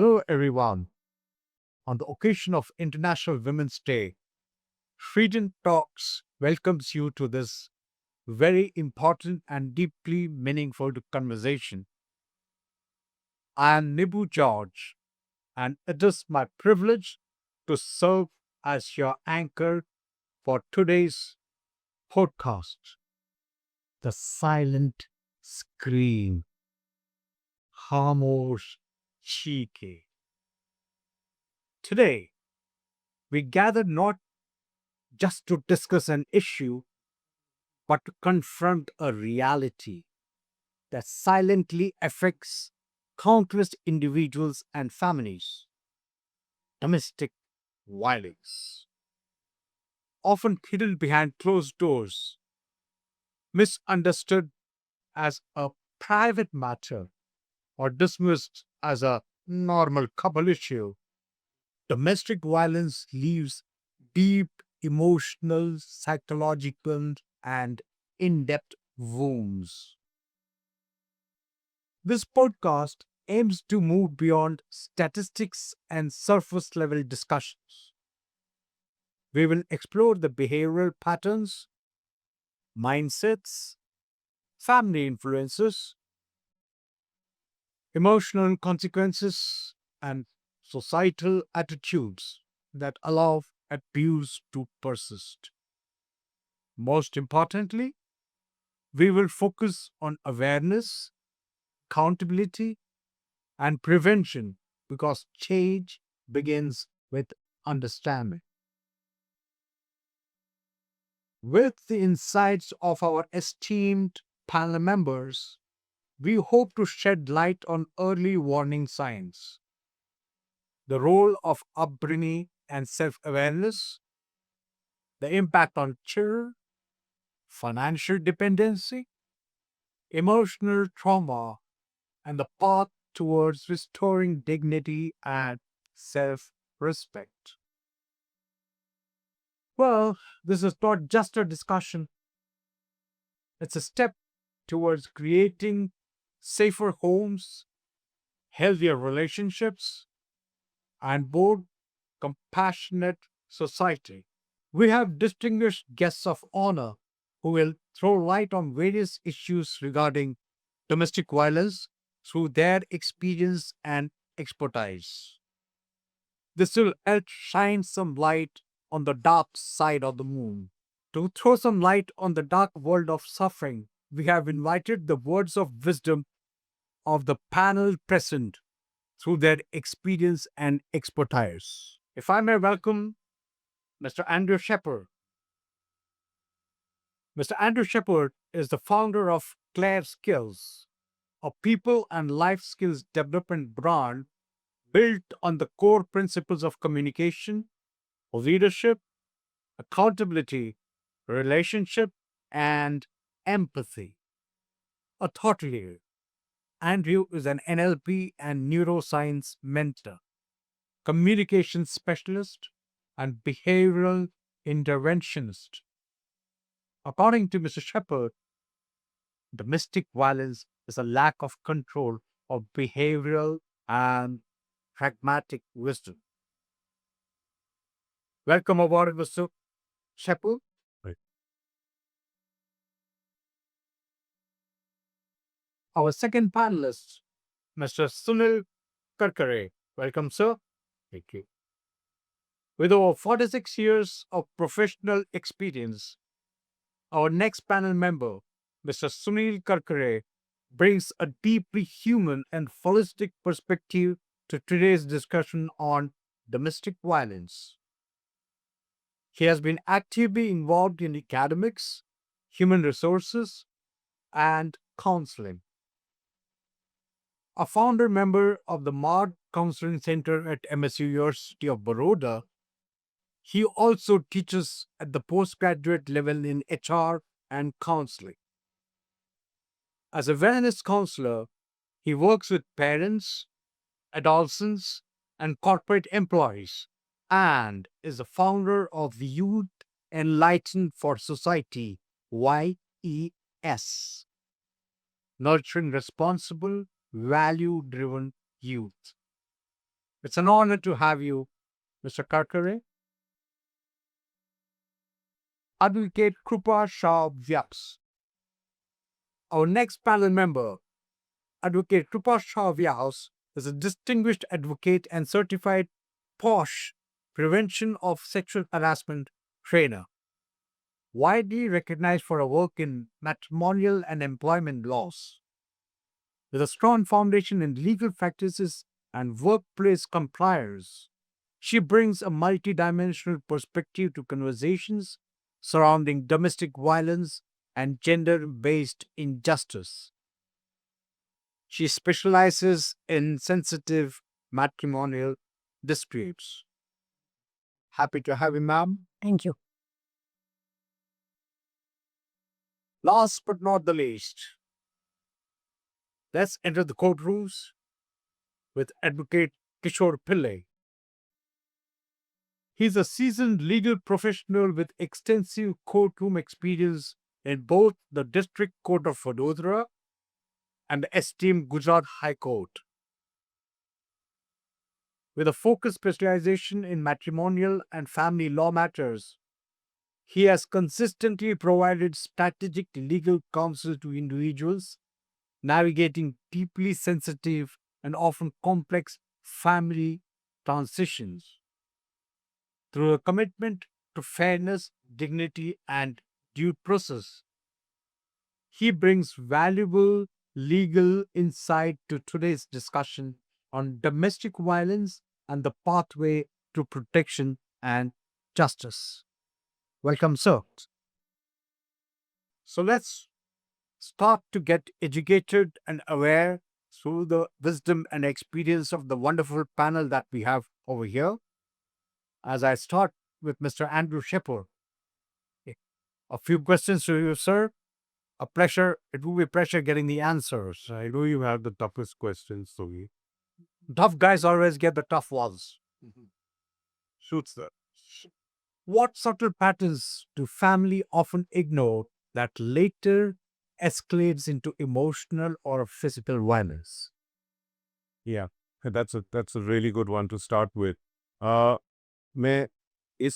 Hello, everyone. On the occasion of International Women's Day, Freedom Talks welcomes you to this very important and deeply meaningful conversation. I am Nibu George, and it is my privilege to serve as your anchor for today's podcast. The Silent Scream, Hamosh Shike. Today, we gather not just to discuss an issue, but to confront a reality that silently affects countless individuals and families. Domestic violence, often hidden behind closed doors, misunderstood as a private matter, or dismissed as a normal couple issue. Domestic violence leaves deep emotional, psychological, and in depth wounds. This podcast aims to move beyond statistics and surface level discussions. We will explore the behavioral patterns, mindsets, family influences, emotional consequences, and societal attitudes that allow abuse to persist. Most importantly, we will focus on awareness, accountability, and prevention because change begins with understanding. With the insights of our esteemed panel members, we hope to shed light on early warning signs, the role of upbringing and self awareness, the impact on children, financial dependency, emotional trauma, and the path towards restoring dignity and self respect. Well, this is not just a discussion, it's a step towards creating safer homes, healthier relationships, and more compassionate society. We have distinguished guests of honor who will throw light on various issues regarding domestic violence through their experience and expertise. This will help shine some light on the dark side of the moon. To throw some light on the dark world of suffering, we have invited the words of wisdom of the panel present through their experience and expertise. If I may welcome Mr. Andrew Shepard. Mr. Andrew Shepard is the founder of Claire Skills, a people and life skills development brand built on the core principles of communication, leadership, accountability, relationship, and empathy. A thought leader, Andrew is an NLP and neuroscience mentor, communication specialist, and behavioral interventionist. According to Mr. Shepard, domestic violence is a lack of control of behavioral and pragmatic wisdom. Welcome aboard, Mr. Shepard. Right. Our second panelist, Mr. Sunil Karkare. Welcome, sir. Thank you. With over 46 years of professional experience, our next panel member, Mr. Sunil Karkare, brings a deeply human and holistic perspective to today's discussion on domestic violence. He has been actively involved in academics, human resources, and counseling. A founder member of the MARD Counseling Center at MSU University of Baroda, he also teaches at the postgraduate level in HR and counseling. As a wellness counselor, he works with parents, adolescents, and corporate employees, and is the founder of the Youth Enlightened for Society YES, nurturing responsible, value driven youth. It's an honor to have you, Mr. Karkare. Advocate Krupa Shah Vyas. Our next panel member, Advocate Krupa Shah Vyas, is a distinguished advocate and certified POSH prevention of sexual harassment trainer, widely recognized for her work in matrimonial and employment laws. With a strong foundation in legal practices and workplace compliance, she brings a multidimensional perspective to conversations surrounding domestic violence and gender based injustice. She specializes in sensitive matrimonial disputes. Happy to have you, ma'am. Thank you. Last but not the least, let's enter the courtrooms with Advocate Kishore Pillai. He's a seasoned legal professional with extensive courtroom experience in both the District Court of Vadodara and the esteemed Gujarat High Court. With a focused specialization in matrimonial and family law matters, he has consistently provided strategic legal counsel to individuals navigating deeply sensitive and often complex family transitions. Through a commitment to fairness, dignity, and due process, he brings valuable legal insight to today's discussion on domestic violence and the pathway to protection and justice. Welcome, sir. So let's start to get educated and aware through the wisdom and experience of the wonderful panel that we have over here. As I start with Mr. Andrew Shepard, a few questions to you, sir. A pleasure. It will be a pleasure getting the answers. I know you have the toughest questions, Sogi. Tough guys always get the tough ones. Shoot, sir. What subtle patterns do family often ignore that later escalates into emotional or physical violence? Yeah, that's a really good one to start with. Uh, मैं इस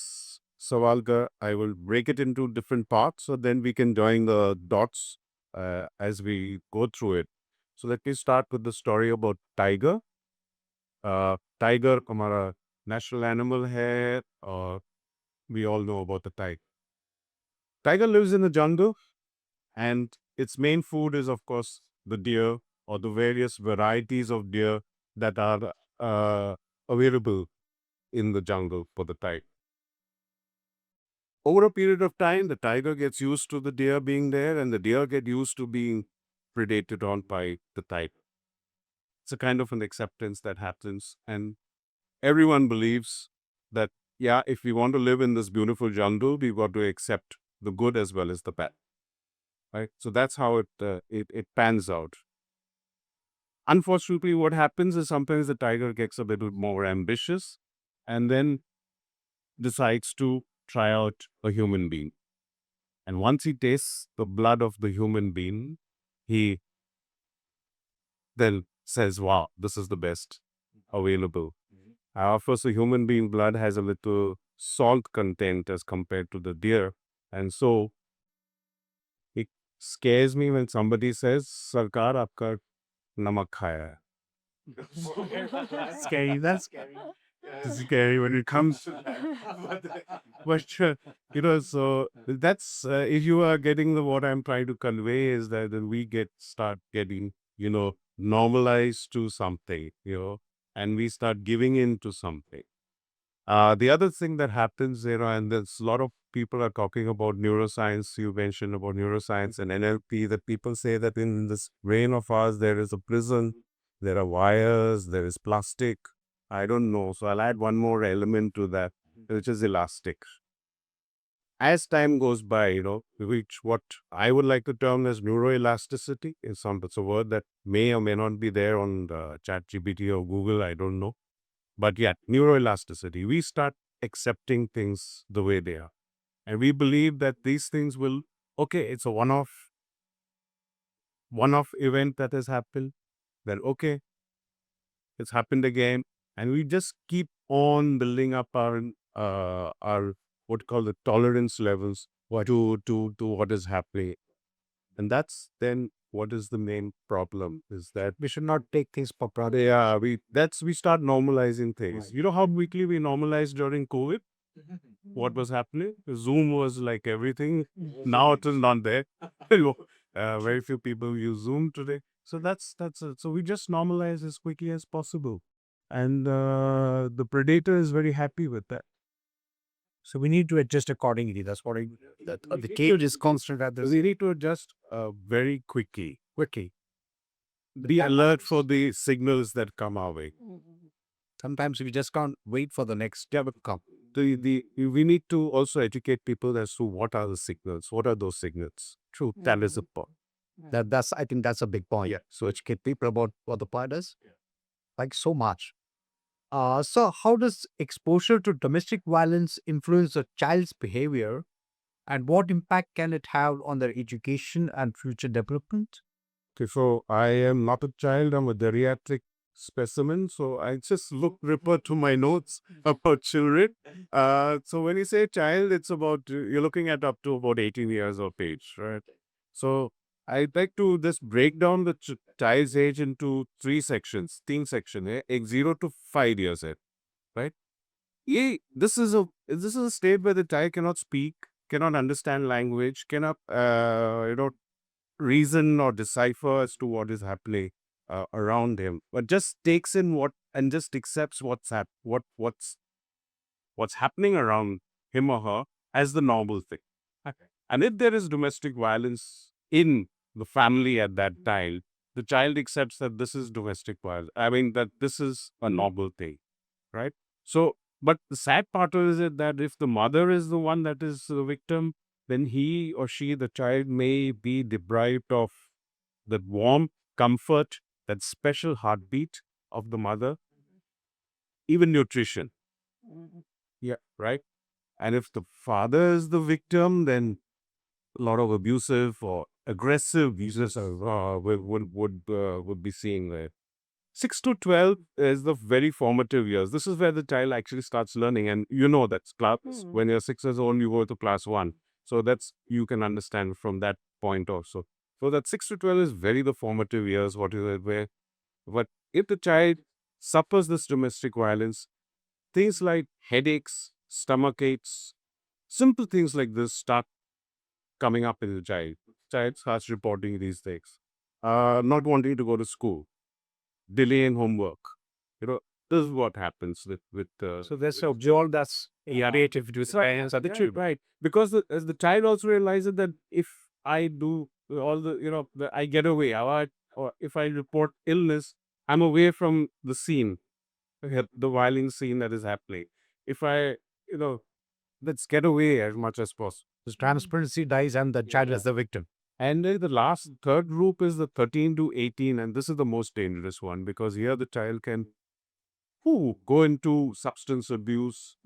सवाल का I will break it into different parts, so then we can join the dots as we go through it. So let me start with the story about tiger. Tiger हमारा national animal है, और we all know about the tiger. Tiger lives in the jungle, and its main food is, of course, the deer or the various varieties of deer that are available in the jungle for the tiger. Over a period of time, the tiger gets used to the deer being there, and the deer get used to being predated on by the tiger. It's a kind of an acceptance that happens, and everyone believes that, yeah, if we want to live in this beautiful jungle, we've got to accept the good as well as the bad. Right? So that's how it pans out. Unfortunately, what happens is sometimes the tiger gets a little more ambitious and then decides to try out a human being. And once he tastes the blood of the human being, he then says, wow, this is the best available. Of course, the human being blood has a little salt content as compared to the deer. And so it scares me when somebody says, Sarkar, aapka namak khaya hai. Scary, that's scary. It's scary when it comes to that. But, so that's, if you are getting what I'm trying to convey is that we start getting, normalized to something, and we start giving in to something. The other thing that happens, and there's a lot of people are talking about neuroscience. You mentioned about neuroscience and NLP, that people say that in this brain of ours, there is a prison, there are wires, there is plastic. I don't know. So I'll add one more element to that, which is elastic. As time goes by, which what I would like to term as neuroelasticity it's a word that may or may not be there on the ChatGPT or Google, I don't know. But yeah, neuroelasticity. We start accepting things the way they are. And we believe that these things will, okay, it's a one-off event that has happened. Then, okay, it's happened again. and we just keep on building up our what you call the tolerance levels to what is happening, and that's then what is the main problem is that We should not take things for granted. yeah, we start normalizing things. You know how quickly we normalized during COVID what was happening? Zoom was like everything. Now it is not there. You know, very few people use Zoom today. So that's it. So we just normalize as quickly as possible, and the predator is very happy with that. So we need to adjust accordingly. That's what I. The cage is constant at this We need to adjust very quickly. quickly. Be alert for the signals that come our way. Sometimes we just can't wait for the next step to come. We need to also educate people as to what are the signals. What are those signals? True. That is a point. That's I think that's a big point. Yeah. So educate people about what the point is. Like so much. So how does exposure to domestic violence influence a child's behavior, and what impact can it have on their education and future development? Okay, so I am not a child, I'm a geriatric specimen. So I just refer to my notes about children. So when you say child, it's about, you're looking at up to about 18 years of age, right? So I'd like to just break down the child's age into three sections, teen section, 0 to 5 years, right? This is a state where the child cannot speak, cannot understand language, cannot, reason or decipher as to what is happening around him, but just takes in what and just accepts what's happening around him or her as the normal thing. Okay. And if there is domestic violence in the family at that time, the child accepts that this is domestic violence. I mean that this is a normal thing, right? So, but the sad part is it that if the mother is the one that is the victim, then he or she, the child, may be deprived of that warmth, comfort, that special heartbeat of the mother, even nutrition. Yeah, right. And if the father is the victim, then a lot of abusive or aggressive uses would be seen there. 6 to 12 is the very formative years. This is where the child actually starts learning. And you know that's class, when you're 6 years old, you go to class 1. So that's, you can understand from that point also. So that 6 to 12 is very the formative years, what is it, where, but if the child suffers this domestic violence, things like headaches, stomach aches, simple things like this start coming up in the child. Child starts reporting these things. Not wanting to go to school, delay in homework. You know, this is what happens with So there's a jolt that's creative to parents at the children. right, because as the child also realizes that if I do all the I get away, or if I report illness, I'm away from the scene, the violent scene that is happening. If I let's get away as much as possible. The transparency dies and the child is the victim. And the last third group is the 13 to 18, and this is the most dangerous one because here the child can go into substance abuse,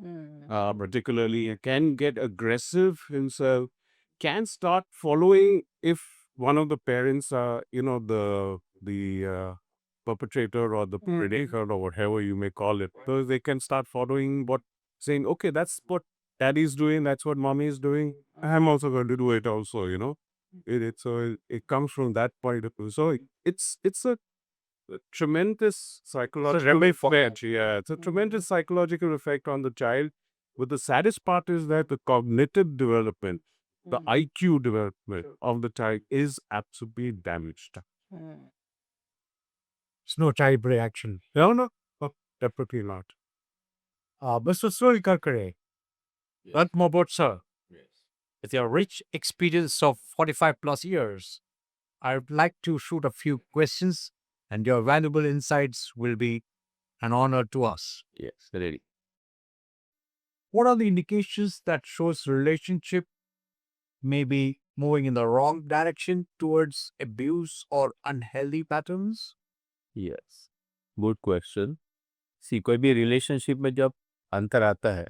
particularly, can get aggressive himself, can start following if one of the parents are, the perpetrator or the predator or whatever you may call it. So they can start following saying, okay, that's what daddy's doing, that's what mommy is doing. I'm also going to do it also, it comes from that point of view. So it's a tremendous psychological effect. Yeah, it's a tremendous psychological effect on the child. But the saddest part is that the cognitive development, the IQ development of the child is absolutely damaged. It's no child reaction. No, definitely not. Mr. Sunil Karkare, what more about sir? With your rich experience of 45 plus years, I would like to shoot a few questions, and your valuable insights will be an honor to us. Yes, ready. What are the indications that shows relationship may be moving in the wrong direction towards abuse or unhealthy patterns? Yes, good question. See कोई भी relationship में जब अंतर आता है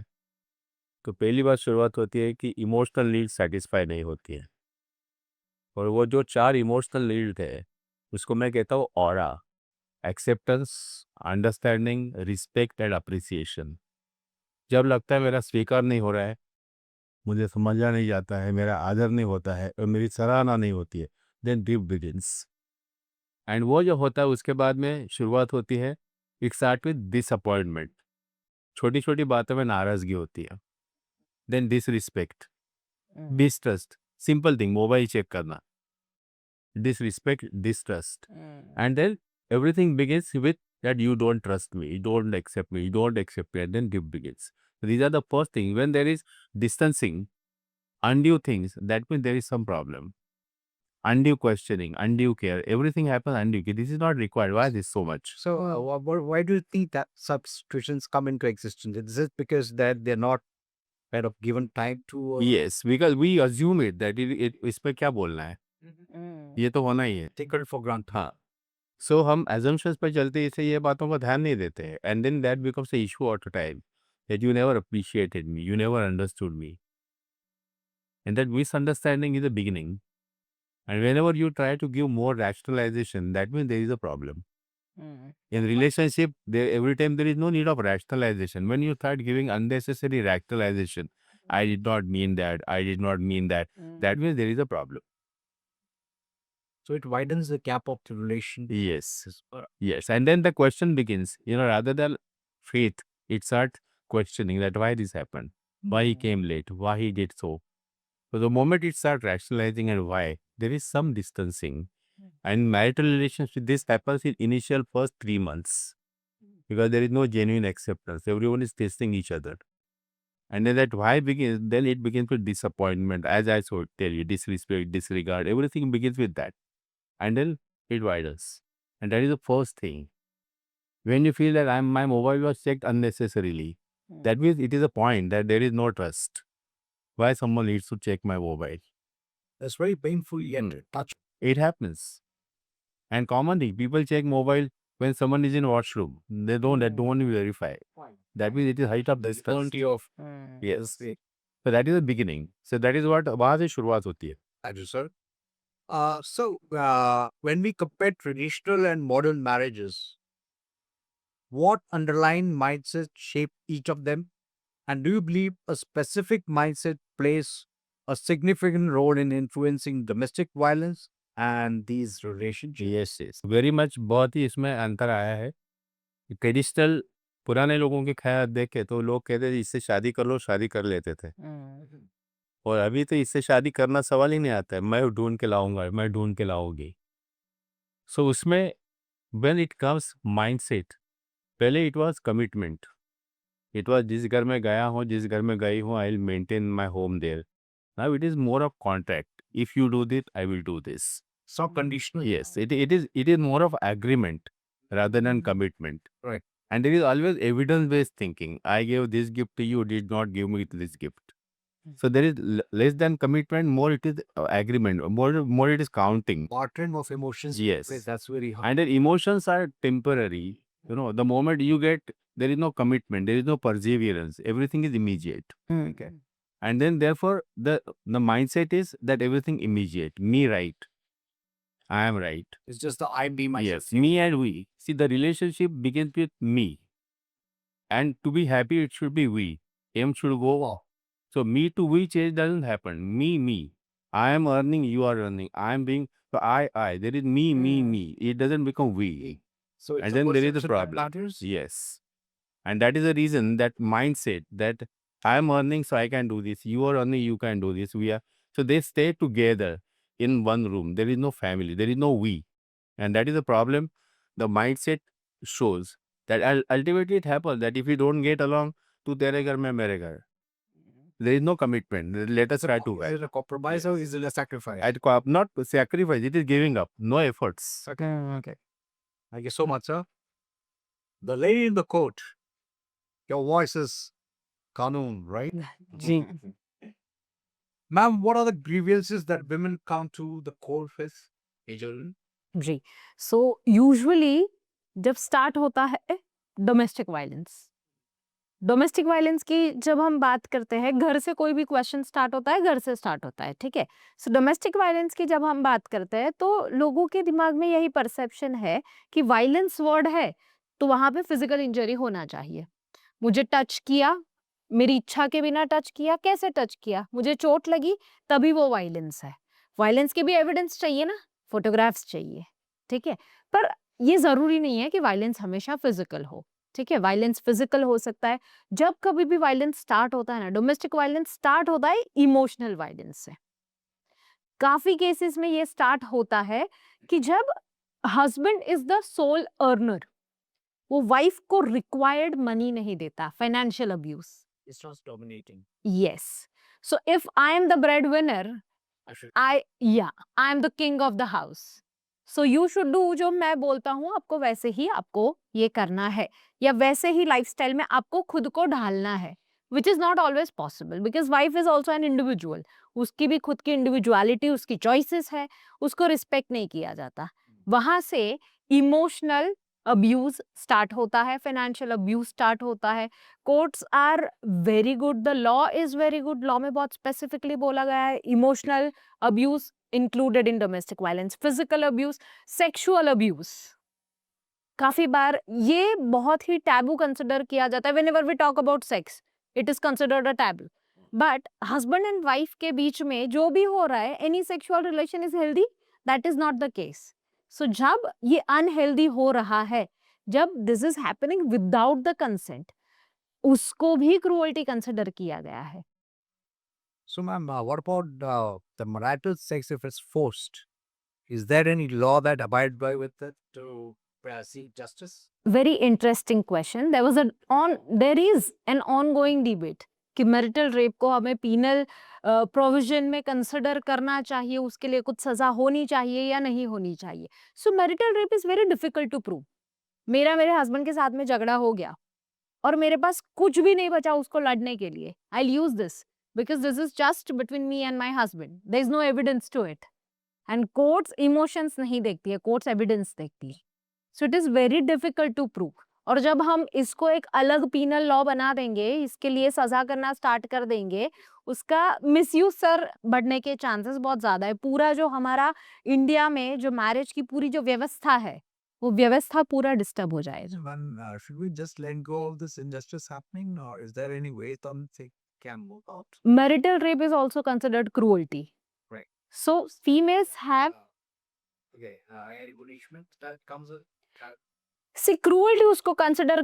तो पहली बात शुरुआत होती है कि इमोशनल नीड सेटिस्फाई नहीं होती है, और वो जो 4 इमोशनल नीड है उसको मैं कहता हूँ aura: acceptance, understanding, respect and appreciation. जब लगता है मेरा स्वीकार नहीं हो रहा है, मुझे समझा नहीं जाता है, मेरा आदर नहीं होता है और मेरी सराहना नहीं होती है, देन ड्रिफ्ट बिगिंस। एंड वो जो होता है उसके बाद में शुरुआत होती है, इट स्टार्ट विद डिसअपॉइंटमेंट। छोटी छोटी बातों में नाराजगी होती है, then disrespect, distrust, simple thing mobile check करना, disrespect, distrust, and then everything begins with that you don't trust me, you don't accept me, you don't accept me, and then it begins. These are the first things. When there is distancing, undue things, that means there is some problem. Undue questioning, undue care, everything happens undue. This is not required. Why this so much? So, why do you think that such situations come into existence? Is it because that they're not kind of given time to? Yes, because we assume it that इस पे क्या बोलना है, ये तो होना ही है। Take it for granted. हाँ, सो हम एजम्पशंस पर चलते इसे ये बातों पर ध्यान नहीं देते हैं, and then that becomes a issue all the time that you never appreciated me, you never understood me, and that misunderstanding is the beginning, and whenever you try to give more rationalization, that means there is a problem. In relationship, every time there is no need of rationalization. When you start giving unnecessary rationalization, I did not mean that, I did not mean that, that means there is a problem. So it widens the gap of the relation. Yes. Yes. And then the question begins, rather than faith, it starts questioning that why this happened, why he came late, why he did so. So the moment it starts rationalizing and why, there is some distancing. And marital relationship, this happens in initial first 3 months because there is no genuine acceptance. Everyone is testing each other. And then that why begins, then it begins with disappointment. As I so tell you, disrespect, disregard, everything begins with that. And then it widens. And that is the first thing. When you feel that my mobile was checked unnecessarily, that means it is a point that there is no trust. Why someone needs to check my mobile? That's very painful yet touch. It happens. And commonly, people check mobile when someone is in washroom. They don't verify. That means it is height of distrust. Quality of. Yes. So that is the beginning. So that is what वहाँ से शुरुआत होती है. Thank you, sir. When we compare traditional and modern marriages, what underlying mindset shape each of them? And do you believe a specific mindset plays a significant role in influencing domestic violence and these relationships? Yes, yes. Very much बहुत ही इसमें अंतर आया है. Traditional पुराने लोगों के ख्याल देखे तो लोग कहते थे इससे शादी कर लो, शादी कर लेते थे. और अभी तो इससे शादी करना सवाल ही नहीं आता है. मैं ढूंढ के लाऊंगा, मैं ढूंढ के लाऊंगी. सो उसमें व्हेन इट कम्स माइंडसेट, पहले it was commitment. It was जिस घर में गया हूँ, जिस घर में गई हूँ, I will maintain my home there. Now it is more of contract. If you do this, I will do this. So conditional. Yes, it is more of agreement rather than commitment. Right. And there is always evidence-based thinking. I gave this gift to you, did not give me this gift. So there is less than commitment, more it is agreement, more it is counting. Bartering of emotions. Yes. That's very hard. And the emotions are temporary. The moment you get, there is no commitment, there is no perseverance. Everything is immediate. Okay. And then therefore the mindset is that everything immediate. Me right. I am right. It's just the I be myself. Yes, me and we. See, the relationship begins with me. And to be happy, it should be we. M should go off. So me to we change doesn't happen. Me. I am earning, you are earning. I am being, so I. There is me. It doesn't become we. So it's And a then there is a perception that problem. matters. Yes. And that is the reason, that mindset that I am earning, so I can do this. You are earning, you can do this. We are. So they stay together in one room. There is no family. There is no we. And that is the problem. The mindset shows that ultimately it happens that if we don't get along, tu tere ghar, main mere ghar. There is no commitment. Let us try to. Is it a compromise or is it a sacrifice? Not sacrifice. It is giving up. No efforts. Okay. Thank you so much, sir. The lady in the court. Your voice is Kanun, right? Ma'am, what are the grievances that women come to the court with? Majorly? जी so usually जब start होता है domestic violence की जब हम बात करते हैं, घर से कोई भी क्वेश्चन स्टार्ट होता है, घर से स्टार्ट होता है, ठीक है. सो डोमेस्टिक वायलेंस की जब हम बात करते हैं तो लोगों के दिमाग में यही परसेप्शन है कि वायलेंस वर्ड है तो वहां पे फिजिकल इंजरी होना चाहिए। मुझे टच किया, मेरी इच्छा के बिना टच किया, कैसे टच किया, मुझे चोट लगी, तभी वो वायलेंस है। वायलेंस के भी एविडेंस चाहिए ना, फोटोग्राफ्स चाहिए, ठीक है। पर ये जरूरी नहीं है कि वायलेंस हमेशा फिजिकल हो, ठीक है। वायलेंस फिजिकल हो सकता है। जब कभी भी वायलेंस स्टार्ट होता है ना, डोमेस्टिक वायलेंस स्टार्ट होता है इमोशनल वायलेंस से। काफी केसेस में ये स्टार्ट होता है कि जब husband is the soul earner, वो वाइफ को रिक्वायर्ड मनी नहीं देता, financial abuse. It's not dominating. Yes. So if I am the breadwinner, I should I am the king of the house. So you should do जो मैं बोलता हूँ, आपको वैसे ही आपको ये करना है, या वैसे ही लाइफस्टाइल में आपको खुद को ढालना है, which is not always possible because wife is also an individual. उसकी भी खुद की इंडिविजुअलिटी, उसकी चॉइसेस है, उसको रिस्पेक्ट नहीं किया जाता। वहां से इमोशनल अब्यूज स्टार्ट होता है, फाइनेंशियल अब्यूज स्टार्ट होता है। Courts are very good, the law is very good. Law में बहुत स्पेसिफिकली बोला गया है emotional abuse included in domestic violence, physical abuse, sexual abuse. काफी बार ये बहुत ही टैबू कंसिडर किया जाता है। Whenever we talk about sex, it is considered a taboo. But husband and wife के बीच में जो भी हो रहा है, any sexual relation is healthy, that is not the case. So जब ये अनहेल्दी हो रहा है, जब this is happening without the consent, उसको भी क्रूअल्टी कंसिडर किया गया है। So, ma'am, what about the marital sex if it's forced? Is there any law that abide by with it to seek justice? Very interesting question. There is an ongoing debate कि marital rape को हमें penal provision में consider करना चाहिए, उसके लिए कुछ सजा होनी चाहिए या नहीं होनी चाहिए। So marital rape is very difficult to prove. मेरे हस्बैंड के साथ में झगड़ा हो गया और मेरे पास कुछ भी नहीं बचा उसको लड़ने के लिए, I will use this because this is just between me and my husband, there is no evidence to it. And courts emotions नहीं देखती है, कोर्ट्स एविडेंस देखती है। So it is very difficult to prove. और जब हम इसको एक अलग पीनल लॉ बना देंगे, इसके लिए सजा करना स्टार्ट कर देंगे, उसका मिसयूज सर बढ़ने के चांसेस बहुत ज्यादा है। पूरा जो हमारा इंडिया में जो मैरिज की पूरी जो व्यवस्था है, वो व्यवस्था पूरा डिस्टर्ब हो जाएगा। One, should we just let go of this injustice happening, or is there any way something can move out? Marital rape is also considered cruelty. Right. So females have Okay, any punishment that comes with that? See, cruelty उसको consider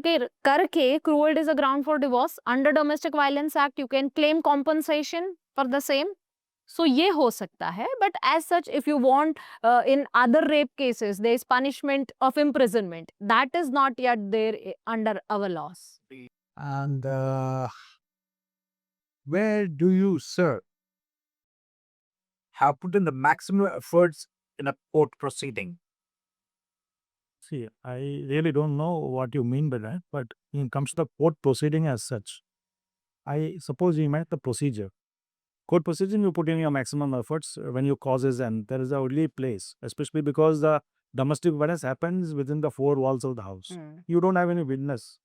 करके, cruelty is a ground for divorce. Under Domestic Violence Act, you can claim compensation for the same. So ये हो सकता है, but as such, if you want, in other rape cases, there is punishment of imprisonment. That is not yet there under our laws. And where do you, sir, have put in the maximum efforts in a court proceeding? See, I really don't know what you mean by that, but when it comes to the court proceeding as such, I suppose you meant the procedure. Court proceeding, you put in your maximum efforts when your cause is end. There is a only place, especially because the domestic violence happens within the four walls of the house. You don't have any witness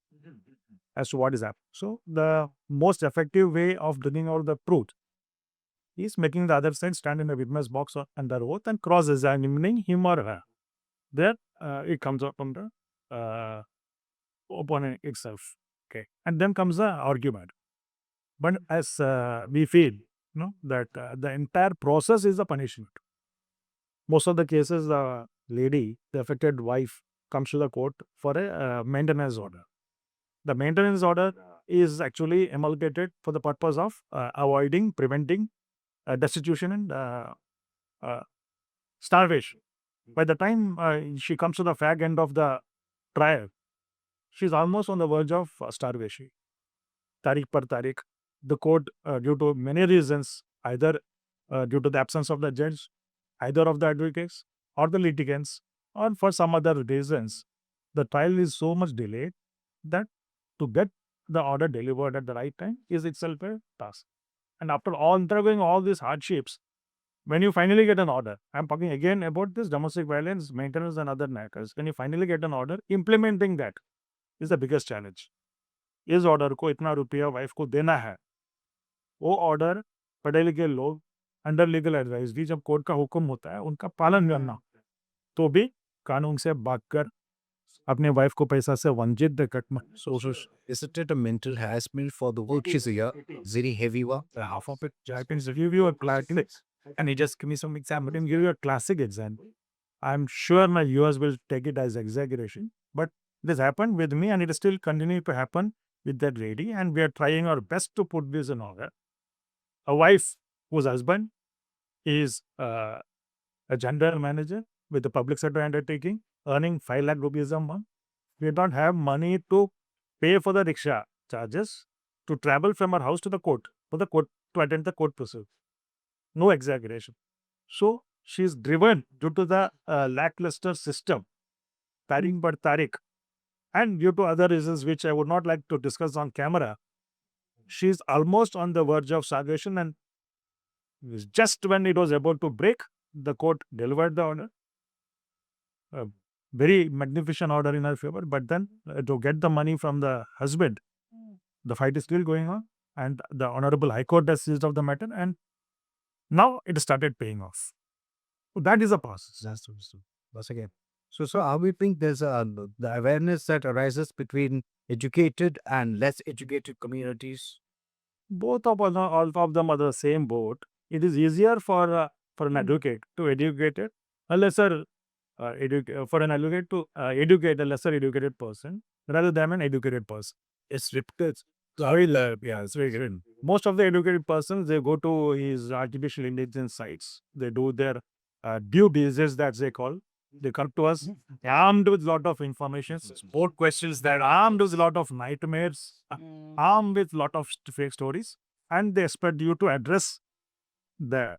as to what is happening. So, the most effective way of bringing out the truth is making the other side stand in the witness box or under oath and cross-examining him or her. There, it comes out from the opponent itself. Okay, and then comes the argument. But as we feel, that the entire process is the punishment. Most of the cases, the lady, the affected wife, comes to the court for a maintenance order. The maintenance order is actually emulgated for the purpose of avoiding, preventing destitution and starvation. By the time she comes to the fag end of the trial, she's almost on the verge of starvation. Tariq par tariq, the court, due to many reasons, either due to the absence of the judge, either of the advocates or the litigants, or for some other reasons, the trial is so much delayed that to get the order delivered at the right time is itself a task. And after all undergoing all these hardships, when you finally get an order, I'm talking again about this domestic violence, maintenance and other matters. When you finally get an order, implementing that is the biggest challenge. इस order को इतना रुपया wife को देना है, वो order पढ़े लिखे लोग अंडर लीगल एडवाइस भी जब कोर्ट का हुक्म होता है उनका पालन करना, तो भी कानून से भागकर अपने वाइफ को पैसा से वंचित करना. So Isn't it a mental harassment for the work she's here? Very heavy work. half of it happens. If you give you a classic, and you just give me some example, and give you a classic example. I'm sure my viewers will take it as exaggeration, but this happened with me, and it is still continuing to happen with that lady, and we are trying our best to put this in order. A wife whose husband is a general manager with a public sector undertaking, earning 5 lakh rupees a month. We don't have money to pay for the rickshaw charges to travel from our house to the court for the court to attend the court procedure. No exaggeration. So she is driven due to the lackluster system, Tariq but Tariq, and due to other reasons which I would not like to discuss on camera. She is almost on the verge of starvation, and just when it was about to break, the court delivered the order. A very magnificent order in her favor, but then to get the money from the husband, the fight is still going on, and the Honorable High Court has seized of the matter, and now it started paying off. So that is a process. That's true. Once again. So how we think there's the awareness that arises between educated and less educated communities? Both of us, all of them are the same boat. It is easier for an advocate to educate a lesser for an advocate to educate a lesser educated person rather than an educated person. It's repeated. Yeah, it's very good. Most of the educated persons, they go to his artificial intelligence sites. They do their due diligence, that they call. They come to us armed with lot of information, more questions that armed with lot of nightmares, armed with lot of fake stories, and they expect you to address the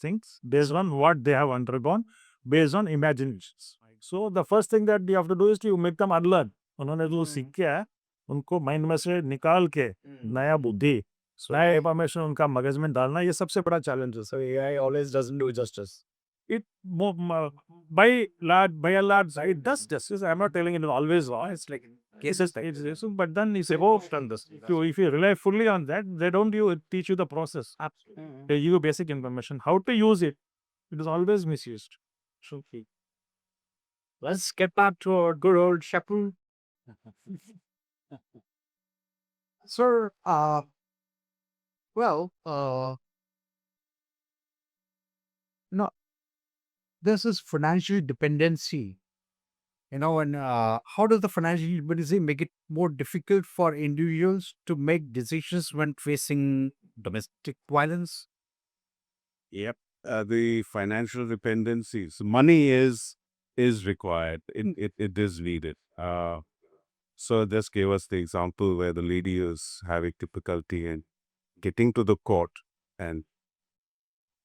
things based on what they have undergone, based on imaginations. So the first thing that you have to do is to make them unlearn. उन्होंने जो सीख के है उनको mind में से निकाल के नया बुद्धि नया इंफॉर्मेशन उनका मगज में डालना ये सबसे बड़ा चैलेंज है. So AI always doesn't do justice. It by a large it does justice. I'm not telling it is always wrong. It's like cases, but then you say, oh, done this. So if you rely fully on that, they don't teach you the process. They give you basic information. How to use it, it is always misused. So Let's get back to our good old Shapu. Sir, no, this is financial dependency. And how does the financial dependency make it more difficult for individuals to make decisions when facing domestic violence? Yep. The financial dependencies. Money is required. It is needed. So this gave us the example where the lady is having difficulty in getting to the court and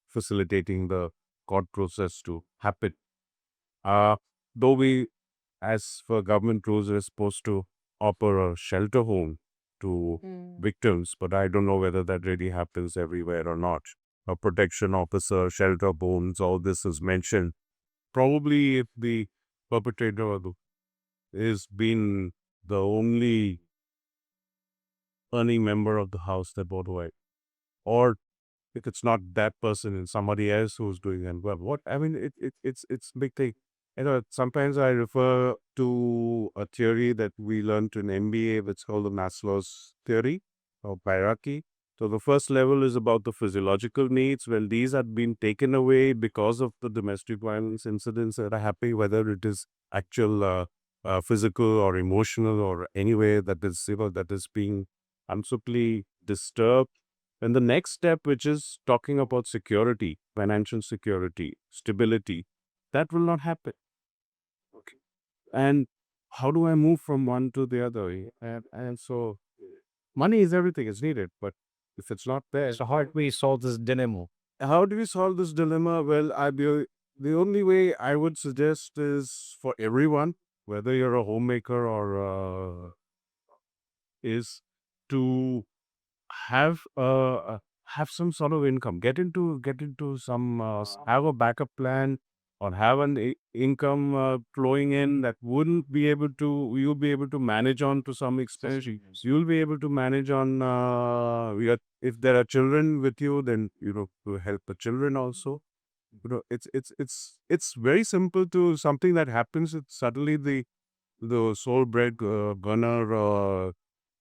facilitating the court process to happen. Though we, as per government rules, are supposed to offer a shelter home to victims, but I don't know whether that really happens everywhere or not. A protection officer, shelter homes, all this is mentioned. Probably if the perpetrator is been the only earning member of the house that bought away, or if it's not that person and somebody else who's doing it. Well, what I mean, it's big thing. Sometimes I refer to a theory that we learned in MBA, which is called the Maslow's theory of hierarchy. So the first level is about the physiological needs. Well, these have been taken away because of the domestic violence incidents that are happening, whether it is actual physical or emotional or any way that is that is being unsuply disturbed. And the next step, which is talking about security, financial security, stability, that will not happen. Okay. And how do I move from one to the other? And so money is everything, it's needed, but if it's not there. So how do we solve this dilemma? How do we solve this dilemma? Well, the only way I would suggest is for everyone, whether you're a homemaker or is to have some sort of income. Get into some have a backup plan or have an income flowing in that you'll be able to manage on to some extent. You'll be able to manage on if there are children with you, then to help the children also. It's very simple to something that happens. It's suddenly the the sole bread burner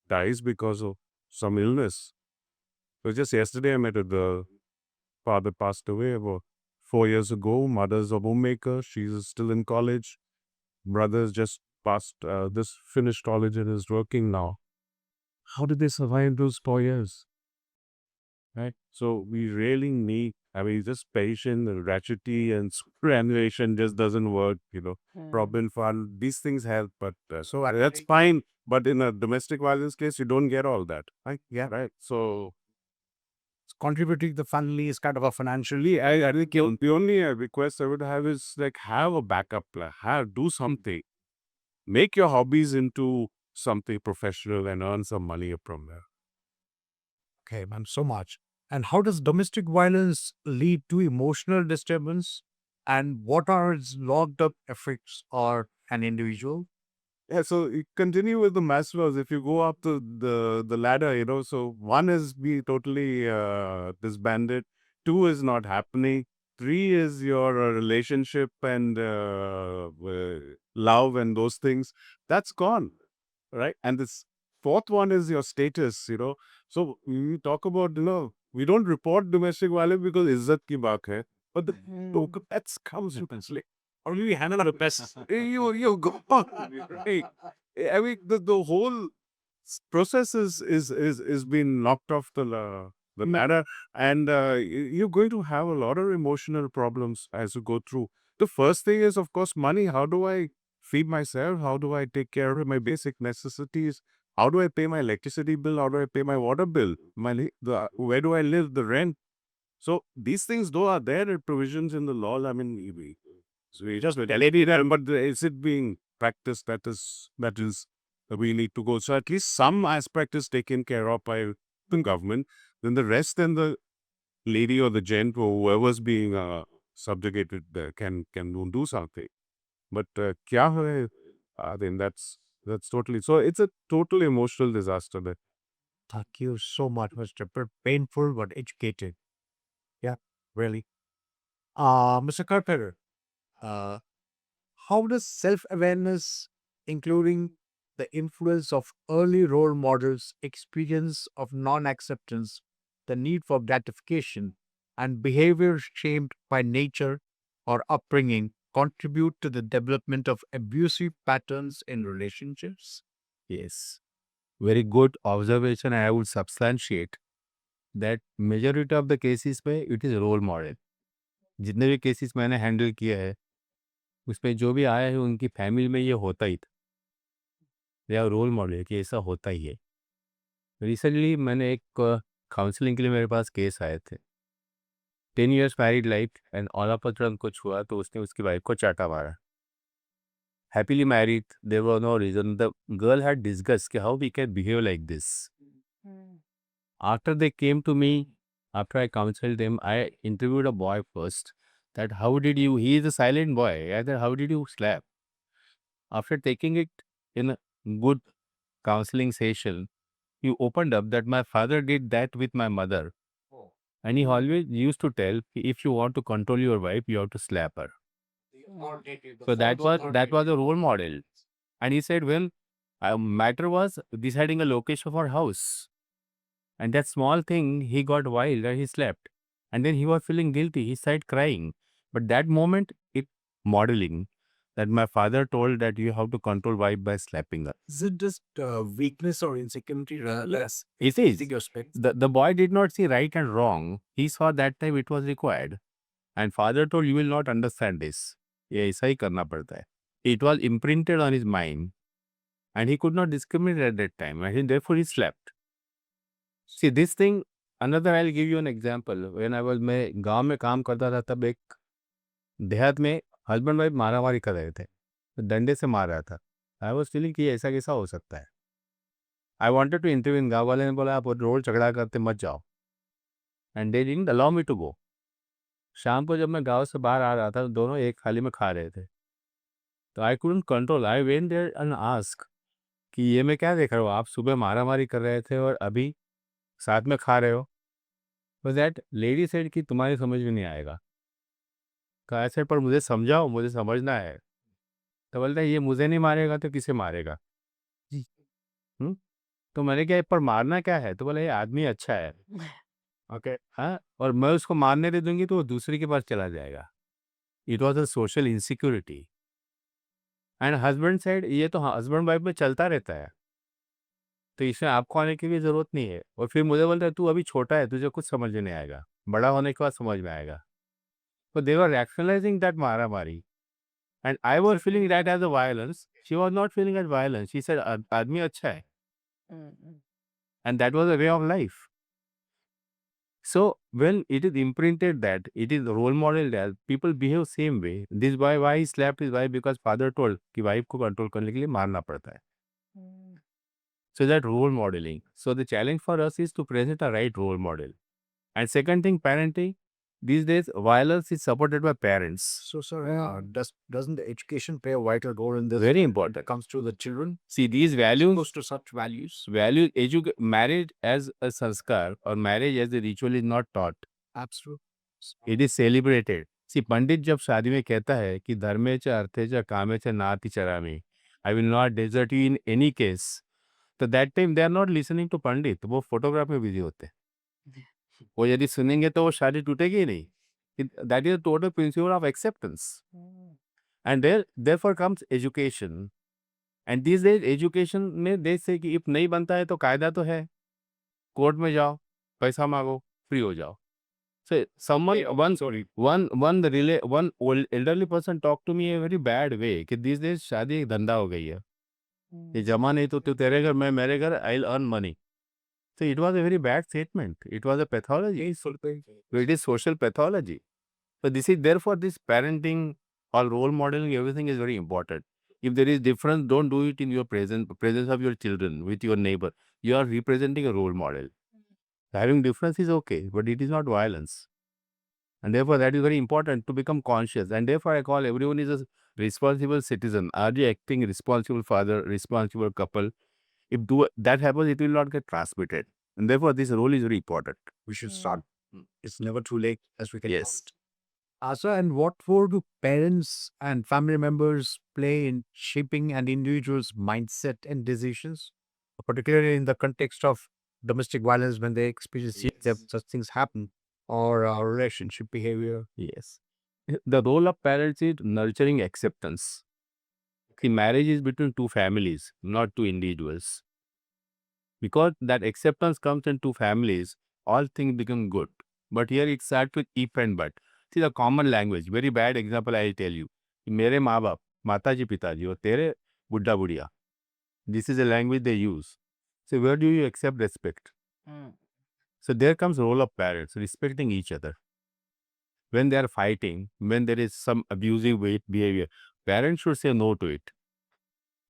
dies because of some illness. So just yesterday I met the father passed away about 4 years ago. Mother's a homemaker. She's still in college. Brother's just passed this finished college and is working now. How did they survive those 4 years? Right. So we really need, I mean, just patience and gratuity and superannuation just doesn't work, Provident fund, these things help, but so that's fine. But in a domestic violence case, you don't get all that. Right? Yeah. Right. So Contributing to the family is kind of a financially. I think the only request I would have is like have a backup plan, do something, make your hobbies into something professional and earn some money from there. Okay, man, so much. And how does domestic violence lead to emotional disturbance? And what are its locked up effects on an individual? Yeah, so you continue with the Maslows. If you go up the ladder, so one is be totally disbanded, two is not happening, three is your relationship and love and those things. That's gone, right? And this fourth one is your status. So we talk about, we don't report domestic violence because izzat ki baat hai, but the token that's comes eventually. Or maybe handle the best. You go on. Hey, I mean the whole process is being knocked off the ladder, and you're going to have a lot of emotional problems as you go through. The first thing is, of course, money. How do I feed myself? How do I take care of my basic necessities? How do I pay my electricity bill? How do I pay my water bill? Where do I live? The rent. So these things, though, are there provisions in the law. I mean, so we just LED that, but is it being practiced? That is we need to go. So at least some aspect is taken care of by the government. Then the rest, then the lady or the gent or whoever's being subjugated can do something. But kya hai? Then that's totally. So it's a total emotional disaster. There. Thank you so much, Mr. Painful but educated. Yeah, really. Mr. Carpenter, uh, how does self-awareness, including the influence of early role models, experience of non-acceptance, the need for gratification, and behavior shaped by nature or upbringing contribute to the development of abusive patterns in relationships? Yes. Very good observation. I would substantiate that majority of the cases में it is role model. जितने भी cases मैंने handle किया है उसमें जो भी आया है उनकी फैमिली में ये होता ही था, या रोल मॉडल कि ऐसा होता ही है। रिसेंटली मैंने एक काउंसलिंग के लिए मेरे पास केस आए थे। 10 years married life and all of a sudden कुछ हुआ तो उसने उसकी वाइफ को चाटा मारा। Happily married, there was no reason. The girl had discuss कि how we can behave like this. After they came to me, after I counseled them, I interviewed a boy first. That how did you? He is a silent boy. I said, how did you slap? After taking it in a good counseling session, he opened up that my father did that with my mother, and he always used to tell, if you want to control your wife, you have to slap her. So that was a role model, and he said, well, matter was deciding a location for house. And that small thing, he got wild and he slept. And then he was feeling guilty. He started crying. But that moment, it modeling that my father told that you have to control wife by slapping her. Is it just weakness or insecurity? Less. It is. The boy did not see right and wrong. He saw that time it was required. And father told, you will not understand this. ये ऐसा ही करना पड़ता है. It was imprinted on his mind. And he could not discriminate at that time. And therefore he slept. See this thing, another I'll give you an example. When I was, मैं गांव में काम करता था तब एक देहात में हस्बैंड वाइफ मारामारी कर रहे थे, तो डंडे से मार रहा था। आई वॉज फीलिंग कि ऐसा कैसा हो सकता है। I wanted to interview in, गाँव वाले ने बोला आप रोड झगड़ा करते मत जाओ, and they didn't allow me to go. शाम को जब मैं गाँव से बाहर आ रहा था तो दोनों एक थाली में खा रहे थे, तो I couldn't control. I went there and ask कि ये मैं क्या देख रहा हूँ, आप सुबह मारामारी कर रहे थे और अभी साथ में खा रहे हो। तो दैट लेडी सेड कि तुम्हारी समझ में नहीं आएगा। कहा ऐसे पर मुझे समझाओ, मुझे समझना है। तो बोलता है ये मुझे नहीं मारेगा तो किसे मारेगा? जी। तो मैंने कहा पर मारना क्या है? तो बोला ये आदमी अच्छा है। Okay. हाँ, और मैं उसको मारने दे दूंगी तो वो दूसरे के पास चला जाएगा। It was a social insecurity. And husband side ये तो हस्बैंड वाइफ में चलता रहता है, तो इसमें आपको आने की भी जरूरत नहीं है। और फिर मुझे बोलता है तू अभी छोटा है, तुझे कुछ समझ नहीं आएगा, बड़ा होने के बाद समझ में आएगा। तो दे वर रैशनलाइजिंग दैट मारा मारी, and I was feeling that as a violence, she was not feeling as violence, she said आदमी अच्छा है, and that was a way of life. So when it is imprinted that it is role model that people behave same way, this why he slapped his wife because father told कि wife को control करने के लिए मारना पड़ता है। So that role modeling. So the challenge for us is to present a right role model. And second thing, parenting. These days, violence is supported by parents. So, sir, doesn't the education play a vital role in this? Very When important. it comes to the children, See, these values, exposed to such values. marriage as a sanskar or marriage as a ritual is not taught. Absolutely. It is celebrated. See, पंडित जब शादी में कहता है कि धर्मे च अर्थे च कामे च नाति चरामी, I will not desert you in any case. तो that time they are not listening to पंडित, वो फोटोग्राफ में बिजी होते हैं। वो यदि सुनेंगे तो वो शादी टूटेगी ही नहीं। That is the total principle of acceptance. And therefore comes education. And these days education में देश से कि if नहीं बनता है तो कायदा तो है, कोर्ट में जाओ, पैसा मांगो, फ्री हो जाओ। So one old elderly person talked to me a very bad way कि these days शादी एक धंधा हो गई है। ये जमा नहीं तो तू तेरे घर, मैं मेरे घर, I'll earn money. So it was a very bad statement. It was a pathology. So it is social pathology. So this is therefore this parenting or role modeling, everything is very important. If there is difference, don't do it in your presence of your children, with your neighbor. You are representing a role model. Having difference is okay, but it is not violence. And therefore that is very important to become conscious. And therefore I call everyone is a responsible citizen. Are you acting responsible father, responsible couple? If that happens, it will not get transmitted. And therefore this role is very important. We should start. It's never too late, as we can. Yes. Sir, and what role do parents and family members play in shaping an individual's mindset and decisions, particularly in the context of domestic violence when they experience such things happen, or relationship behavior? Yes. The role of parents is nurturing acceptance. See, marriage is between two families, not two individuals. Because that acceptance comes in two families, all things become good. But here it starts with if and but. See, the common language, very bad example I will tell you. मेरे माँ बाप, माता जी पिताजी और तेरे बुड्ढा बुढ़िया. This is a language they use. So where do you accept respect? So there comes role of parents, respecting each other. When they are fighting, when there is some abusive behavior, parents should say no to it.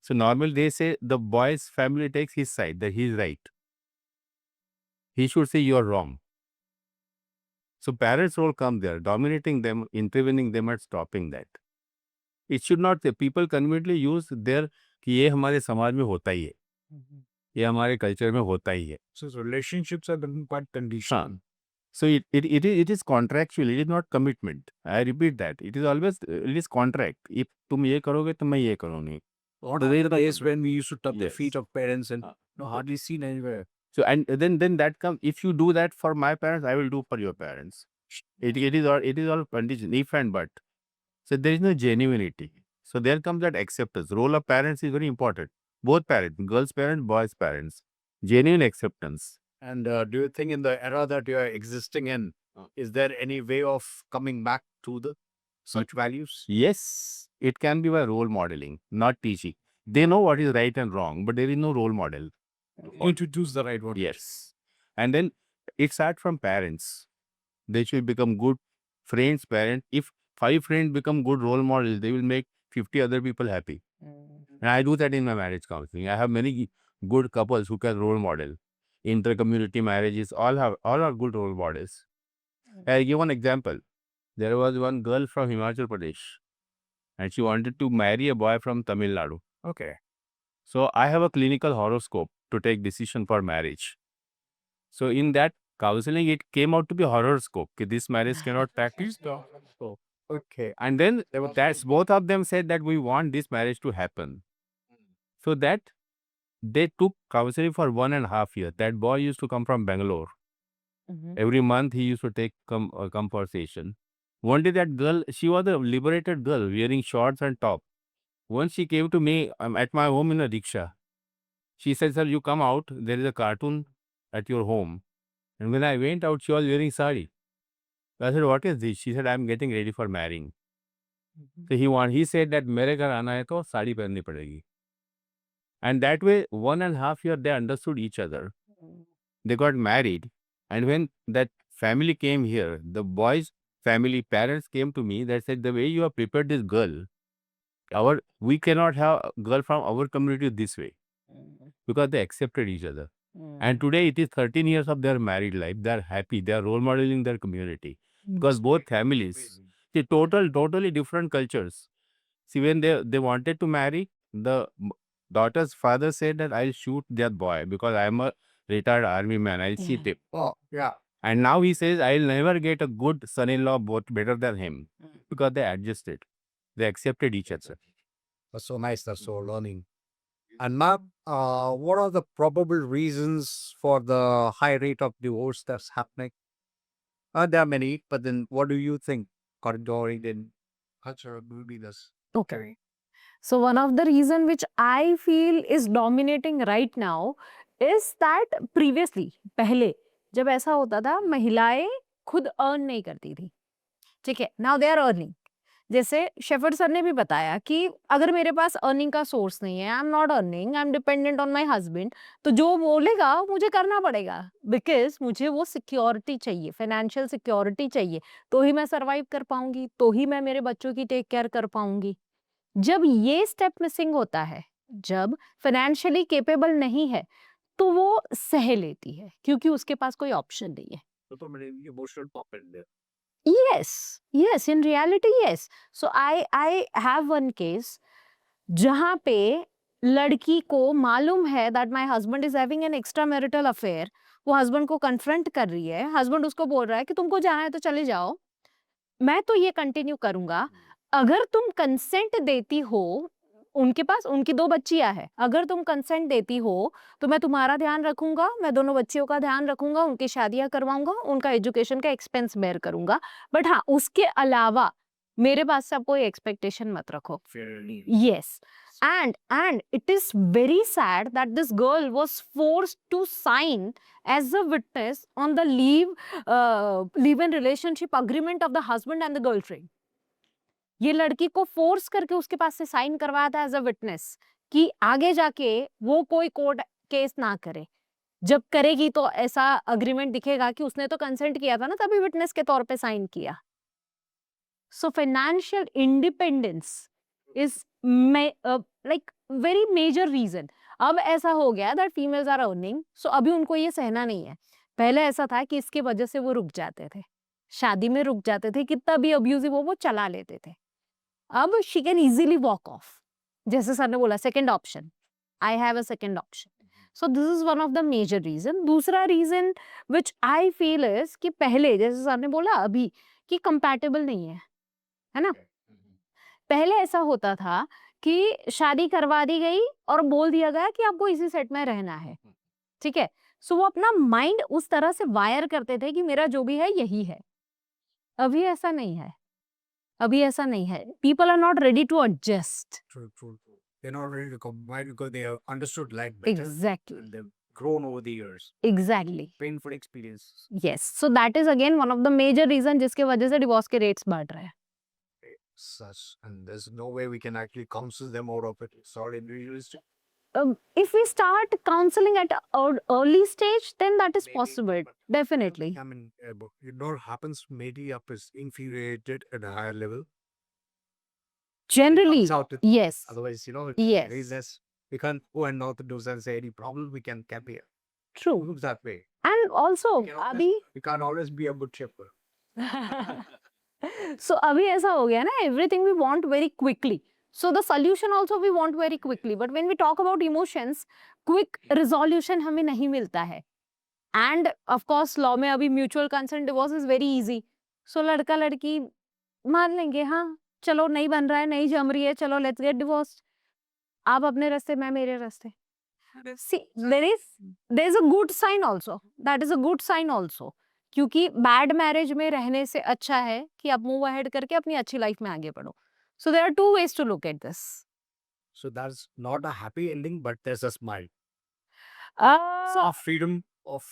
So normally they say the boy's family takes his side, that he is right. He should say you are wrong. So parents' role come there, dominating them, intervening them and stopping that. It should not, people conveniently use their कि ये हमारे समाज में होता ही है, ये हमारे culture में होता ही है. So relationships are quite conditional. So it is contractual, it is not commitment. I repeat that. It is always, it is contract. If तुम ये करोगे तो मैं ये करूँगी. Or the days when we used to tap the Yes. feet of parents and hardly seen anywhere. So and then that comes, if you do that for my parents, I will do for your parents. It is all condition, if and but. So there is no genuinity. So there comes that acceptance. Role of parents is very important. Both parents, girls' parents, boys' parents. Genuine acceptance. And do you think in the era that you are existing in, is there any way of coming back to the such values? Yes, it can be by role modeling, not teaching. They know what is right and wrong, but there is no role model. Introduce the right word. Yes. And then it starts from parents. They should become good friends, parents. If 5 friends become good role models, they will make 50 other people happy. And I do that in my marriage counseling. I have many good couples who can role model. Inter-community marriages, all are good role models. I'll give one example. There was one girl from Himachal Pradesh, and she wanted to marry a boy from Tamil Nadu. Okay. So I have a clinical horoscope to take decision for marriage. So in that counseling, it came out to be horoscope. This marriage cannot practice. So Okay. And then that's both of them said that we want this marriage to happen. So that they took counseling for 1.5 years. That boy used to come from Bangalore. Every month he used to take conversation. One day that girl, she was a liberated girl wearing shorts and top. Once she came to me, I'm at my home in a rickshaw. She said, "Sir, you come out. There is a cartoon at your home." And when I went out, she was wearing sari. I said, "What is this?" She said, "I'm getting ready for marrying." So he said that मेरे घर आना है तो साड़ी पहननी पड़ेगी. And that way, 1.5 years they understood each other. They got married. And when that family came here, the boy's family parents came to me. They said, the way you have prepared this girl, we cannot have a girl from our community this way, because they accepted each other. And today it is 13 years of their married life. They are happy. They are role modeling their community, because both families, see, totally different cultures. See, when they wanted to marry, the daughter's father said that I'll shoot that boy because I'm a retired army man. I'll shoot him. Oh, yeah. And now he says I'll never get a good son-in-law better than him, because they adjusted. They accepted each other. That's so nice. That's so learning. And ma'am, what are the probable reasons for the high rate of divorce that's happening? There are many, but then what do you think, according to our Indian culture, will be this? Okay. So one of the reason which I feel is dominating right now is that previously, पहले जब ऐसा होता था, महिलाएं खुद earn नहीं करती थी, ठीक है. Now they are earning. जैसे शेफर्ड सर ने भी बताया कि अगर मेरे पास अर्निंग का सोर्स नहीं है, I am not earning, I am dependent on my husband, तो जो बोलेगा मुझे करना पड़ेगा, बिकॉज मुझे वो सिक्योरिटी चाहिए, फाइनेंशियल सिक्योरिटी चाहिए, तो ही मैं सर्वाइव कर पाऊंगी, तो ही मैं मेरे बच्चों की टेक केयर कर पाऊंगी. जब ये स्टेप मिसिंग होता है, जब फाइनेंशियली केपेबल नहीं है, तो वो सह लेती है, क्योंकि उसके पास कोई ऑप्शन नहीं है. तो मैंने emotional pop in there. Yes, in reality, yes. So I have one case जहाँ पे लड़की को मालूम है that my husband is having an extramarital affair. वो हस्बैंड को कन्फ्रंट कर रही है, हस्बैंड उसको बोल रहा है कि तुमको जाना है तो चले जाओ, मैं तो ये कंटिन्यू करूंगा अगर तुम कंसेंट देती हो. उनके पास उनकी 2 बच्चियां है, अगर तुम कंसेंट देती हो तो मैं तुम्हारा ध्यान रखूंगा, मैं दोनों बच्चियों का ध्यान रखूंगा, उनकी शादियां करवाऊंगा, उनका एजुकेशन का एक्सपेंस बेयर करूंगा, बट हाँ उसके अलावा मेरे पास से आप कोई एक्सपेक्टेशन मत रखो. Fairly. Yes. And it is very sad that this girl was forced to sign as a witness on the live-in relationship agreement of the husband and the girlfriend. ये लड़की को फोर्स करके उसके पास से साइन करवाया था एज अ विटनेस कि आगे जाके वो कोई कोर्ट केस ना करे. जब करेगी तो ऐसा अग्रीमेंट दिखेगा कि उसने तो कंसेंट किया था ना, तभी विटनेस के तौर पे साइन किया. So financial independence is like very major reason. अब ऐसा हो गया that females are earning, so अभी उनको ये सहना नहीं है. पहले ऐसा था कि इसकी वजह से वो रुक जाते थे, शादी में रुक जाते थे, कितना भी अब्यूजिव हो वो चला लेते थे. अब she can easily walk off. जैसे सर ने बोला second option, I have a second option. So this is one of the major reason. दूसरा reason which I feel is कि पहले जैसे सर ने बोला अभी कि कंपैटिबल नहीं है ना. पहले ऐसा होता था कि शादी करवा दी गई और बोल दिया गया कि आपको इसी सेट में रहना है, ठीक है. सो वो अपना माइंड उस तरह से वायर करते थे कि मेरा जो भी है यही है. अभी ऐसा नहीं है, अभी ऐसा नहीं है. People are not ready to adjust. True. They're not ready to combine because they have understood life better. Exactly. And they've grown over the years. Exactly. Painful experiences. Yes. So that is again one of the major reason जिसके वजह से divorce के rates बढ़ रहे हैं. And there's no way we can actually counsel them out of it. It's all individualistic. If we start counseling at an early stage, then that is Maybe, possible. but Definitely. I mean, it not happens maybe up is infuriated at a higher level. Generally, Comes out with- yes. Otherwise, Yes. there is less. We can't go and knock the doors and say any problem we can cap here. True. Moves that way. And also, We can always- अभी We can't always be a good shepherd. so अभी ऐसा हो गया ना, everything we want very quickly. So the solution also we want very quickly. But when we talk about emotions, quick resolution हमें नहीं मिलता है. And of course, law में अभी mutual consent divorce is very easy. So लड़का लड़की मान लेंगे हाँ चलो नहीं बन रहा है, नहीं जम रही है, चलो लेट्स गेट डिवोर्स। आप अपने रास्ते, मैं मेरे रास्ते। See, there is a good sign also. That is a good sign also. क्योंकि बैड मैरिज में रहने से अच्छा है कि आप मूव अहेड करके अपनी अच्छी लाइफ में आगे बढ़ो। So there are two ways to look at this. So that's not a happy ending, but there's a smile. So A freedom of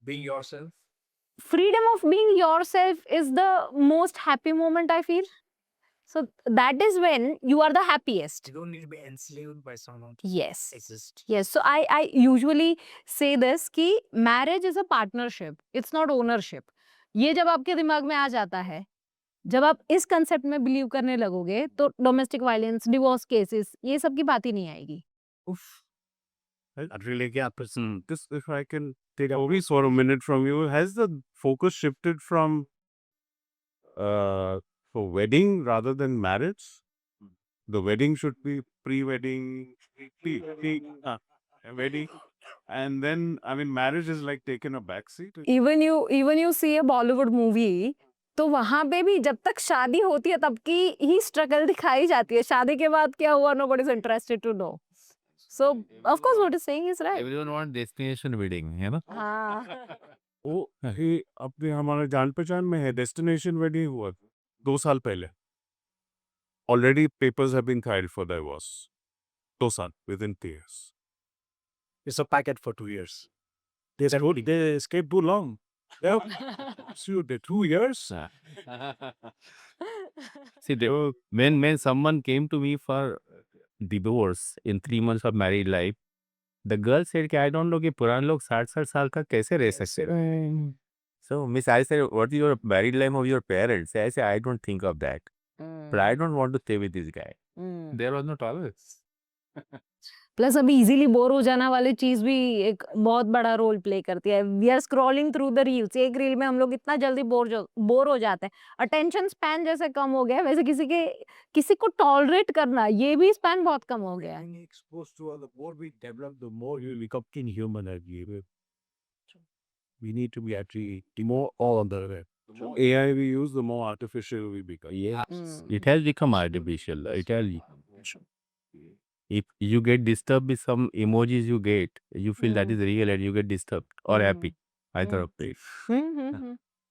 being yourself. freedom of being yourself is the most happy moment I feel. So that is when you are the happiest. You don't need to be enslaved by someone to Yes. exist. Yes. So I usually say this कि marriage is a partnership. It's not ownership. ये जब आपके दिमाग में आ जाता है, जब आप इस कंसेप्ट में बिलीव करने लगोगे तो डोमेस्टिक वायलेंस, डिवोर्स केसेस, ये सब की बात ही नहीं आएगी। Oof. That really get This, if I can take a piece for a minute from you, has the focus shifted from for wedding rather than marriage? The wedding should be pre-wedding, wedding, and then I mean marriage is like taken a backseat. Even you see a Bollywood movie, तो वहां पे भी जब तक शादी होती है तब की ही स्ट्रगल दिखाई जाती है। शादी के बाद क्या हुआ, nobody is interested to know. So of course what he's saying is right. Everyone want destination wedding, है ना? हाँ। वो ये अपने हमारे जान पहचान में है, डेस्टिनेशन वेडिंग हुआ 2 साल पहले। Already papers have been filed for divorce. 2 साल within 3 years. It's a packet for 2 years. They escaped too long. So the 2 years. See, when someone came to me for divorce in 3 months of married life, the girl said कि I don't know कि पुराने लोग 60 साल का कैसे रह सकते हैं. So Miss, I said, what is your married life of your parents? I said, I don't think of that. But I don't want to stay with this guy. There was no tolerance. Plus अभी easily bore हो जाना वाली चीज भी एक बहुत बड़ा role play करती है। We are scrolling through the reels, एक रील में हम लोग इतना जल्दी बोर हो जाते हैं। अटेंशन स्पैन जैसे कम हो गया है, वैसे किसी को टॉलरेट करना ये भी स्पैन बहुत कम हो गया है। Being exposed to the more we develop, the more you become inhuman. We need to be actually more all on the way. The more AI we use, the more artificial we become. Yes. Mm. It has become artificial. I tell you. If you get disturbed with some emojis you get, you feel that is real and you get disturbed or happy. Either of it.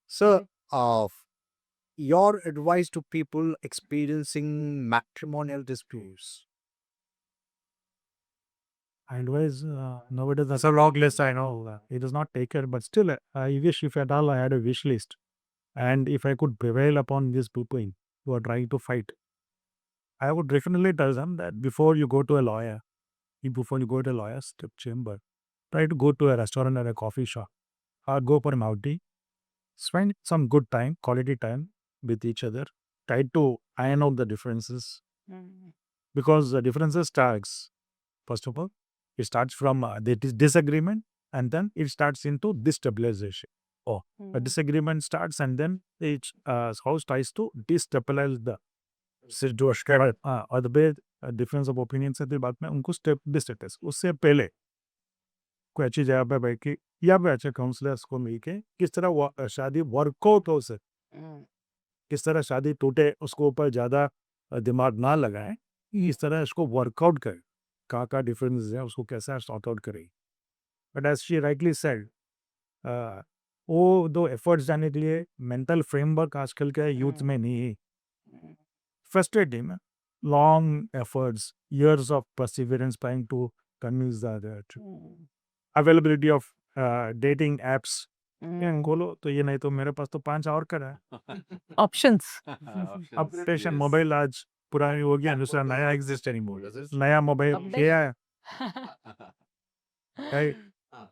So, your advice to people experiencing matrimonial disputes? Advice nowadays that's a long list. I know it is not taken, but still, I wish if at all I had a wish list, and if I could prevail upon these people who are trying to fight, I would definitely tell them that before you go to a lawyer, before you go to a lawyer's chamber, try to go to a restaurant or a coffee shop, or go for a Mauti, spend some good time, quality time with each other, try to iron out the differences, because the differences starts, first of all, it starts from the disagreement, and then it starts into destabilization. A disagreement starts, and then each house tries to destabilize the situation, or the way difference of opinions है, तो बाद में उनको step डिस्टेटस उससे पहले कोई अच्छी जगह पे बैठ के या फिर अच्छे काउंसलर्स को मिल के किस तरह शादी वर्कआउट हो सके, किस तरह शादी टूटे उसको ऊपर ज़्यादा दिमाग ना लगाएं, इस तरह इसको वर्कआउट करें, कहाँ डिफरेंसेस है उसको कैसे सॉर्ट आउट करें। But as she rightly said, वो दो एफर्ट्स जाने के लिए मेंटल फ्रेमवर्क आजकल के यूथ में नहीं है। Frustrating, long efforts, years of perseverance trying to convince the other. Availability of dating apps. खोलो तो ये नहीं तो मेरे पास तो 5 और कर है। ऑप्शंस। अपडेशन मोबाइल आज पुरानी हो गया, दूसरा नया एग्जिस्ट एनीमोर। नया मोबाइल Update. क्या है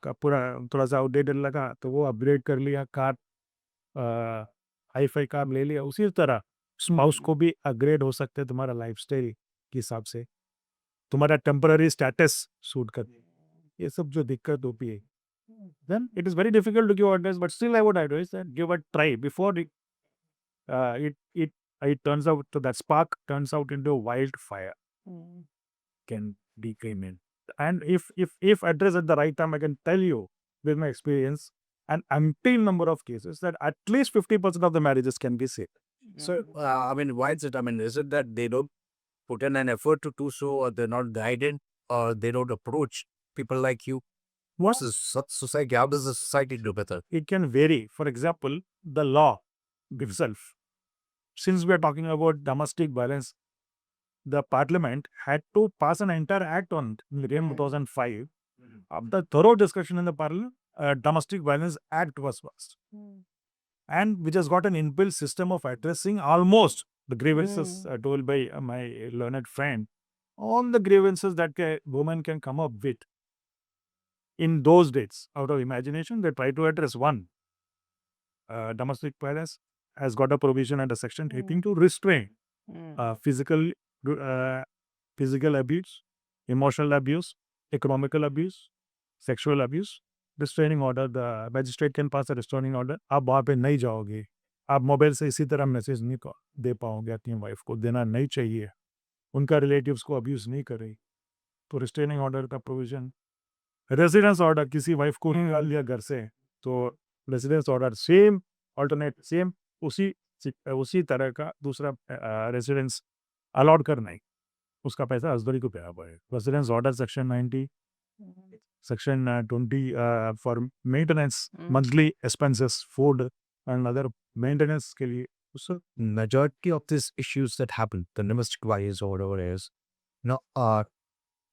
का पूरा थोड़ा सा आउटडेटेड लगा तो वो अपग्रेड कर लिया, कार हाई फाई कार ले लिया। उसी तरह स्पाउस को भी अपग्रेड हो सकते हैं तुम्हारा लाइफस्टाइल के हिसाब से, तुम्हारा टेम्पररी स्टेटस सूट कर, ये सब जो दिक्कत होती है, then it is very difficult to give advice, but still I would advise that give a try before it turns out to that spark turns out into a wildfire can become in. And if addressed at the right time, I can tell you with my experience an umpteen number of cases that at least 50% of the marriages can be saved. So, I mean, why is it? I mean, is it that they don't put in an effort to do so, or they're not guided, or they don't approach people like you? What's the society? How does the society do better? It can vary. For example, the law itself. Since we are talking about domestic violence, the parliament had to pass an entire act on it in the year 2005. After thorough discussion in the parliament, domestic violence act was passed, and which has got an inbuilt system of addressing almost the grievances told by my learned friend, all the grievances that a woman can come up with. In those days, out of imagination, they try to address one. Domestic violence has got a provision under Section 18 to restrain physical uh, physical abuse, emotional abuse, economical abuse, sexual abuse. Restraining order, the magistrate can pass a restraining order. आप वहाँ पे नहीं जाओगे, आप mobile से इसी तरह message नहीं दे पाओगे अपनी वाइफ को, देना नहीं चाहिए, उनका रिलेटिव्स को अब्यूज नहीं करे, तो रिस्ट्रेनिंग ऑर्डर का प्रोविजन। रेजिडेंस ऑर्डर, किसी वाइफ को निकाल लिया घर से, तो residence order same alternate same उसी तरह का दूसरा रेजिडेंस अलॉट करना ही, उसका पैसा हस्बैंड को देना पड़ेगा। Residence order section 90, section 20 for maintenance, monthly expenses, food and other maintenance के लिए। So, majority of these issues that happen, the domestic violence or whatever it is,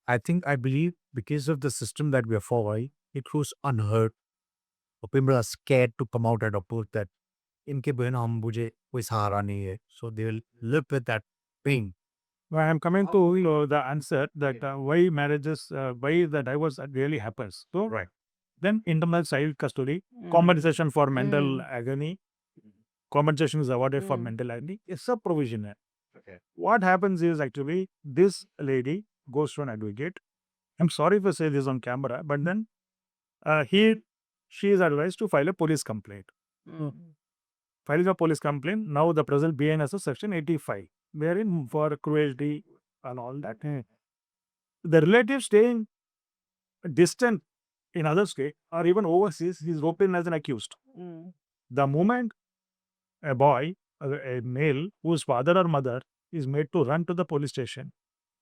I believe because of the system that we are following, it goes unheard. Or people are scared to come out and report that इनके बहन हम मुझे कोई सहारा नहीं है, so they will live with that pain. I am coming to the answer that why marriages, why the divorce really happens. So, Right. then internal child custody, compensation for mental agony, compensation is awarded for mental agony. It's a provision. Okay. What happens is actually this lady goes to an advocate. I'm sorry if I say this on camera, but then she is advised to file a police complaint. Filing a police complaint. Now the present BNS is section 85, wherein for cruelty and all that. The relative staying distant in other state or even overseas is open as an accused. The moment a boy, a male whose father or mother is made to run to the police station,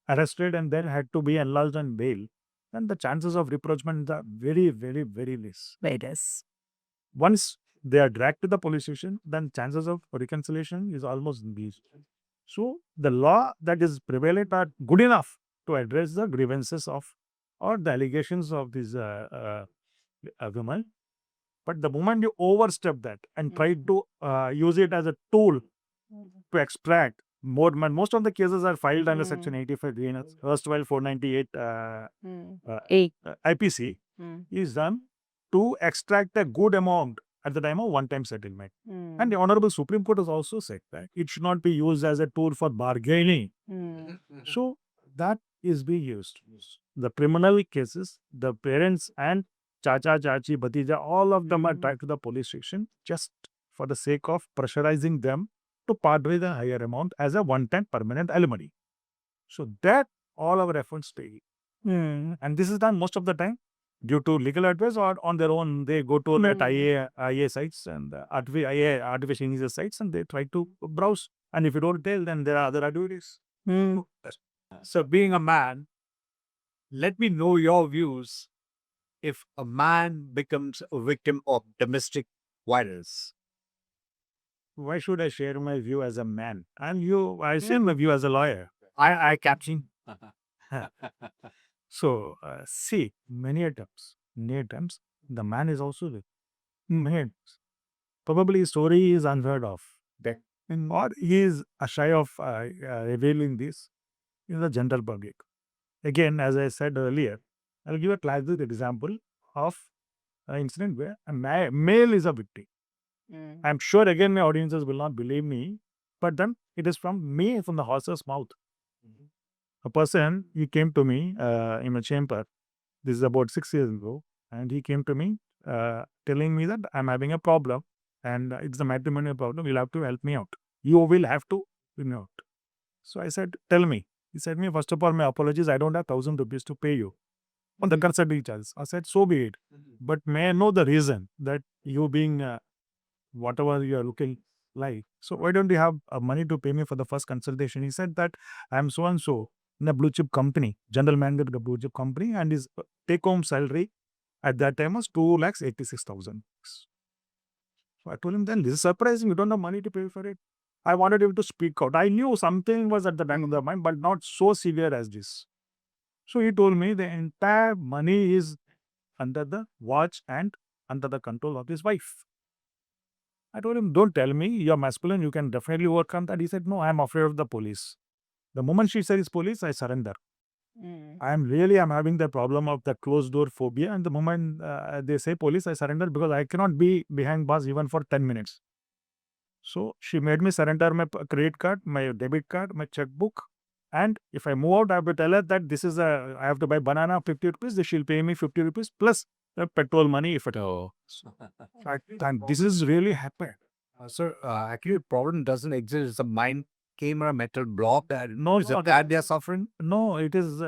arrested and then had to be enlarged on bail, then the chances of rapprochement are very, very, very less. Very less. Once they are dragged to the police station, then chances of reconciliation is almost nil. So the law that is prevalent are good enough to address the grievances of or the allegations of these women. But the moment you overstep that and try to use it as a tool to extract more, most of the cases are filed under Section 85, erstwhile 498 IPC is done to extract a good amount at the time of one-time settlement. And the Honorable Supreme Court has also said that it should not be used as a tool for bargaining. So that is being used. The criminal cases, the parents and chacha, chachi, bhatija, all of them are dragged to the police station just for the sake of pressurizing them to part with a higher amount as a one-time permanent alimony. So that all our efforts pay. And this is done most of the time due to legal advice or on their own. They go to net IA sites and artificial intelligence sites and they try to browse. And if you don't tell, then there are other advertisements. So, being a man, let me know your views if a man becomes a victim of domestic violence. Why should I share my view as a man? And I share my view as a lawyer. I captain. So, see, many times, the man is also the man. Probably his story is unheard of. Or he is shy of revealing this in the general public. Again, as I said earlier, I'll give a classic example of an incident where a male is a victim. I'm sure again my audiences will not believe me, but then it is from me, from the horse's mouth. A person, he came to me in a chamber. This is about 6 years ago, and he came to me telling me that I'm having a problem and it's a matrimonial problem. You'll have to help me out. You will have to help me out. So I said, tell me. He said, me, first of all, my apologies. I don't have 1,000 rupees to pay you on the consulting charges. I said, so be it. But may I know the reason that you being whatever you are looking lie. So why don't you have money to pay me for the first consultation? He said that I am so and so in a blue chip company, general manager of a blue chip company, and his take home salary at that time was 2,86,000. So I told him, then this is surprising. You don't have money to pay for it. I wanted him to speak out. I knew something was at the back of the mind, but not so severe as this. So he told me the entire money is under the watch and under the control of his wife. I told him, don't tell me you're masculine, you can definitely overcome that. He said, no, I'm afraid of the police. The moment she said it's police, I surrender. I'm having the problem of the closed door phobia. And the moment they say police, I surrender because I cannot be behind bars even for 10 minutes. So she made me surrender my credit card, my debit card, my checkbook. And if I move out, I have to tell her that this is I have to buy banana 50 rupees. She'll pay me 50 rupees plus the petrol money if it. Oh. And this is really happened. Sir, actually, problem doesn't exist. It's a mind camera metal block that No, is no, it that they're suffering. No, it is.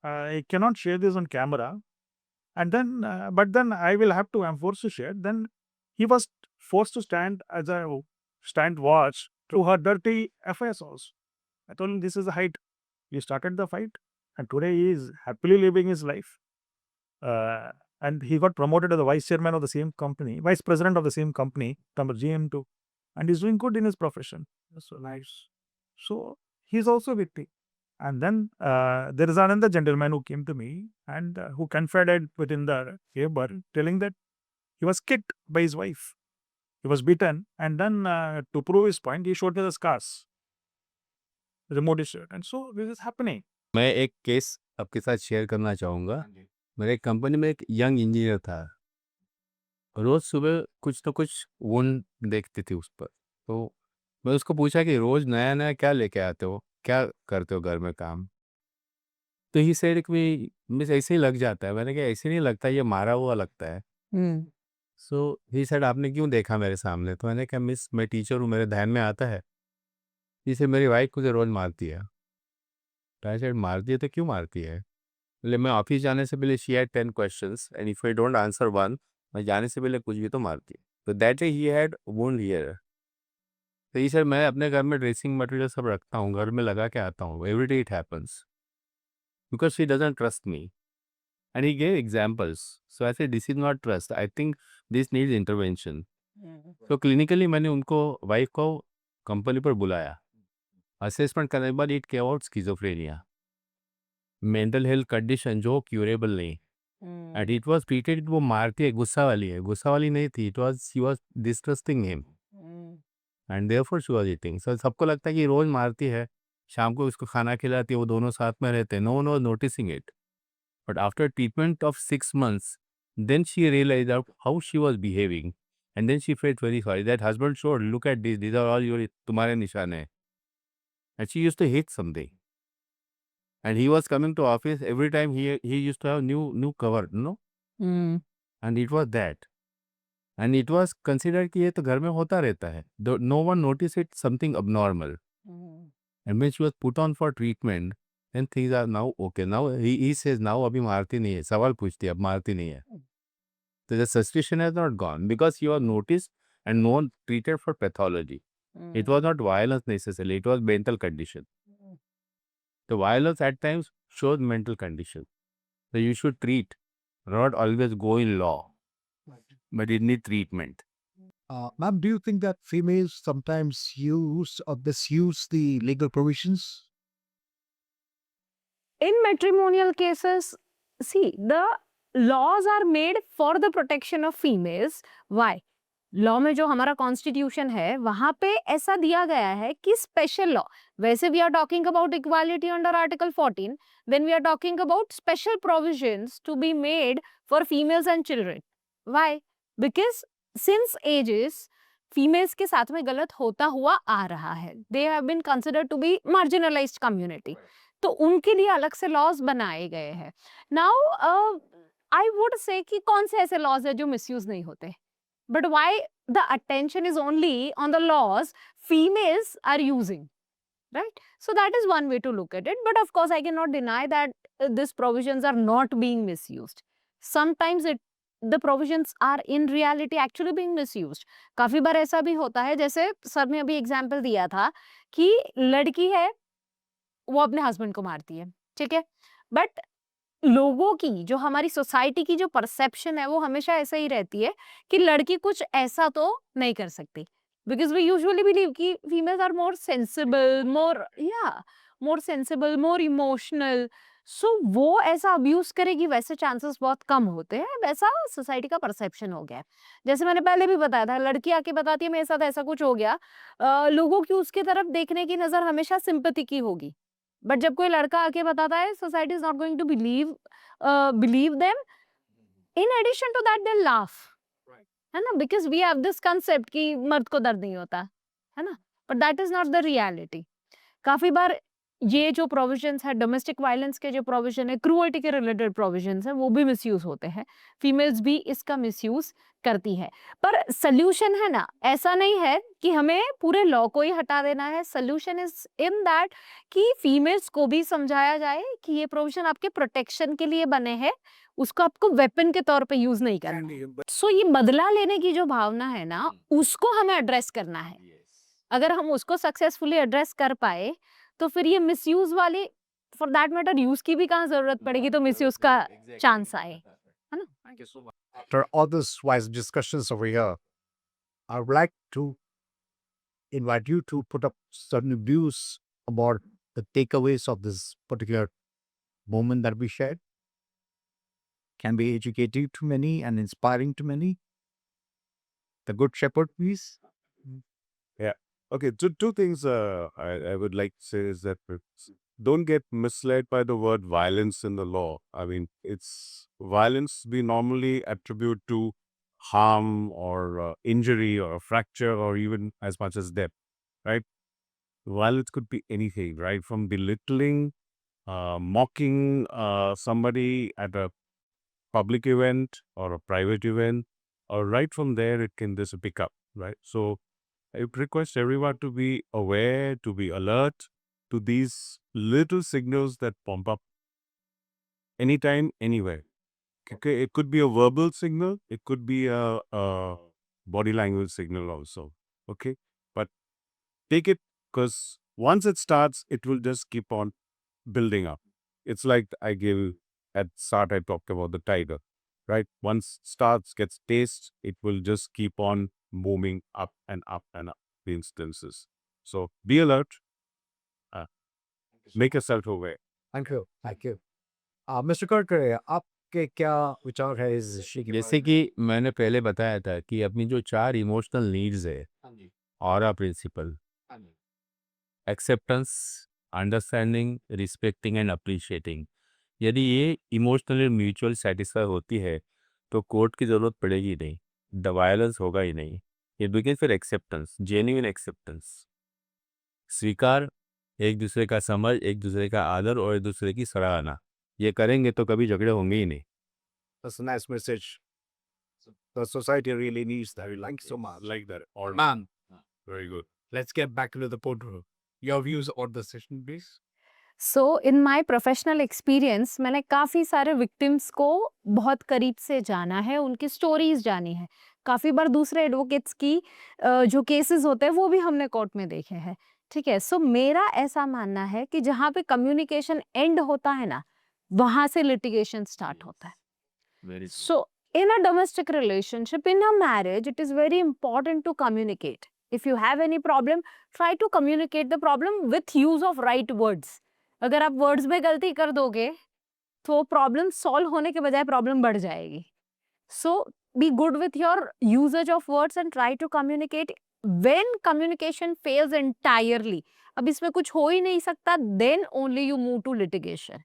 I cannot share this on camera, and then, but then I will have to. I'm forced to share. Then he was forced to stand as a stand watch to her dirty affairs also. I told him this is the height. He started the fight, and today he is happily living his life. And he got promoted as the vice chairman of the same company, vice president of the same company, number GM2, and he's doing good in his profession. So nice. So he's also with me. And then there is another gentleman who came to me and who confided within the chamber, telling that he was kicked by his wife. He was beaten, and then to prove his point, he showed me the scars, remote shirt, and so this is happening. मैं एक case आपके साथ share करना चाहूँगा। मेरे company में एक young engineer था। रोज़ सुबह कुछ न कुछ वुंड देखती थी उस पर। तो मैं उसको पूछा कि रोज़ नया-नया क्या लेके आते हो? क्या करते हो घर में काम? तो ही सेड कि मिस ऐसे ही लग जाता है। मैंने कहा ऐसे नहीं लगता, ये मारा हुआ लगता है। सो ही सेड आपने क्यों देखा मेरे सामने? तो मैंने कहा मिस मैं टीचर हूँ, मेरे ध्यान में आता है। जैसे मेरी वाइफ मुझे रोज़ मारती है। तो आई सेड मारती है तो क्यों मारती है? बोले मैं ऑफिस जाने से पहले she had 10 questions and if I don't answer one, मैं जाने से पहले कुछ भी तो मारती है। तो that day he had wound here. तो ये सर मैं अपने घर में ड्रेसिंग मटेरियल सब रखता हूँ, घर में लगा के आता हूँ। Every day it happens because she doesn't trust me and he gave examples. So I said this is not trust, I think this needs intervention. तो क्लिनिकली मैंने उनको वाइफ को कंपनी पर बुलाया, असेसमेंट करने के बाद it came out schizophrenia, mental health condition जो क्यूरेबल नहीं। एंड इट वाज ट्रीटेड, वो मारती है, गुस्सा वाली है, गुस्सा वाली नहीं थी, it was she was distrusting him and therefore she was eating. So सबको लगता है कि रोज मारती है, शाम को उसको खाना खिलाती है, वो दोनों साथ में रहते हैं, no no noticing it. But after treatment of 6 months then she realised how she was behaving and then she felt very sorry that husband should look at this, these are all your, तुम्हारे निशान है। And she used to hate something and he was coming to office every time he used to have new cover, no, and it was that, and it was considered कि ये तो घर में होता रहता है, no one noticed it something abnormal, and when she was put on for treatment then things are now okay. Now he says now अभी मारती नहीं है, सवाल पूछती है, अब मारती नहीं है। So the suspicion has not gone because you are noticed and no one treated for pathology. It was not violence necessarily, it was mental condition. The violence at times shows mental condition. So you should treat, not always go in law, but it need treatment. Ma'am, do you think that females sometimes use or misuse the legal provisions? In matrimonial cases, see, the laws are made for the protection of females. Why? Law में जो हमारा constitution है वहां पे ऐसा दिया गया है कि स्पेशल लॉ, वैसे we are talking about equality under article 14, then we are talking about special provisions to be made for females and children. Why? Because since ages females के साथ में गलत होता हुआ आ रहा है, they have been considered to be marginalised community, तो उनके लिए अलग से लॉज बनाए गए हैं। नाउ आई वुड से कि कौन से ऐसे लॉज है जो मिसयूज नहीं होते, but why the attention is only on the laws females are using, right? So that is one way to look at it, but of course I cannot deny that these provisions are not being misused. Sometimes the provisions are in reality actually being misused. काफी बार ऐसा भी होता है, जैसे sir ने अभी example दिया था कि लड़की है वो अपने हस्बैंड को मारती है, ठीक है, बट लोगों की जो हमारी सोसाइटी की जो परसेप्शन है वो हमेशा ऐसे ही रहती है कि लड़की कुछ ऐसा तो नहीं कर सकती, बिकॉज वी यूजुअली बिलीव कि females are more sensible, more emotional, so वो ऐसा अब्यूज करेगी, वैसे चांसेस बहुत कम होते हैं, वैसा सोसाइटी का परसेप्शन हो गया है। जैसे मैंने पहले भी बताया था, लड़की आके बताती है मेरे साथ ऐसा कुछ हो गया, लोगों की उसकी तरफ देखने की नजर हमेशा सिंपैथी की होगी, बट जब कोई लड़का आके बताता है, society is not going to believe them, in addition to that they laugh, है ना, because we have this concept कि मर्द को दर्द नहीं होता, है ना, but that is not the reality. काफी बार ये जो प्रोविजंस है, डोमेस्टिक वायलेंस के जो प्रोविजन है, क्रूअल्टी के रिलेटेड प्रोविजंस है, वो भी मिसयूज होते हैं, फीमेल्स भी इसका मिसयूज करती है। पर सोल्यूशन है ना, ऐसा नहीं है कि हमें पूरे लॉ को ही हटा देना है, सोल्यूशन इज इन दैट कि फीमेल्स को भी समझाया जाए कि ये प्रोविजन आपके प्रोटेक्शन के लिए बने हैं, उसको आपको वेपन के तौर पे यूज नहीं करना है। सो ये बदला लेने की जो भावना है ना, उसको हमें एड्रेस करना है। अगर हम उसको सक्सेसफुली एड्रेस कर पाए तो फिर ये मिसयूज वाली, फॉर दैट मैटर यूज की भी कहाँ जरूरत पड़ेगी, तो मिसयूज का चांस आए, है ना। After all this wise discussions over here, I would like to invite you to put up certain views about the takeaways of this particular moment that we shared. Can be educative to many and inspiring to many. The Good Shepherd, please. Okay, two things I would like to say is that don't get misled by the word violence in the law. I mean, it's violence we normally attribute to harm or injury or a fracture or even as much as death, right? Violence could be anything, right? From belittling, mocking somebody at a public event or a private event, or right from there it can just pick up, right? So I would request everyone to be aware, to be alert to these little signals that pop up anytime, anywhere. Okay, it could be a verbal signal, it could be a body language signal also. Okay, but take it, because once it starts, it will just keep on building up. It's like at start I talked about the tiger, right? Once starts gets taste, it will just keep on moving up and up and up the instances. So be alert, make yourself aware. Thank you. Thank you. Mr. Karkare, आपके क्या विचार है इस विषय के जैसे कि मैंने पहले बताया था कि अपनी जो 4 इमोशनल नीड्स है, aura principle, acceptance, understanding, respecting and appreciating, यदि ये इमोशनली म्यूचुअल सेटिस्फाई होती है तो कोर्ट की ज़रूरत पड़ेगी नहीं, द वायलेंस होगा ही नहीं। ये बिगिन फिर एक्सेप्टेंस, जेन्युइन एक्सेप्टेंस, स्वीकार, एक दूसरे का समझ, एक दूसरे का आदर और एक दूसरे की सराहना, ये करेंगे तो कभी झगड़े होंगे ही नहीं। That's a nice message. The society really needs that. Thank you so much. Like that. Or Man, very good. let's get back into the boardroom. Your views on the session, please. So in my professional experience मैंने काफ़ी सारे victims को बहुत करीब से जाना है, उनकी स्टोरीज जानी है। काफ़ी बार दूसरे एडवोकेट्स की जो केसेस होते हैं वो भी हमने कोर्ट में देखे हैं, ठीक है। सो मेरा ऐसा मानना है कि जहाँ पे कम्युनिकेशन एंड होता है ना, वहाँ से लिटिगेशन स्टार्ट होता है। Very So, in a domestic relationship, in a marriage, it is very important to communicate. If you have any problem, try to communicate the problem with use of right words. अगर आप words में गलती कर दोगे, तो problem solve होने के बजाय problem बढ़ जाएगी. So, be good with your usage of words and try to communicate. When communication fails entirely, अब इसमें कुछ हो ही नहीं सकता, then only you move to litigation.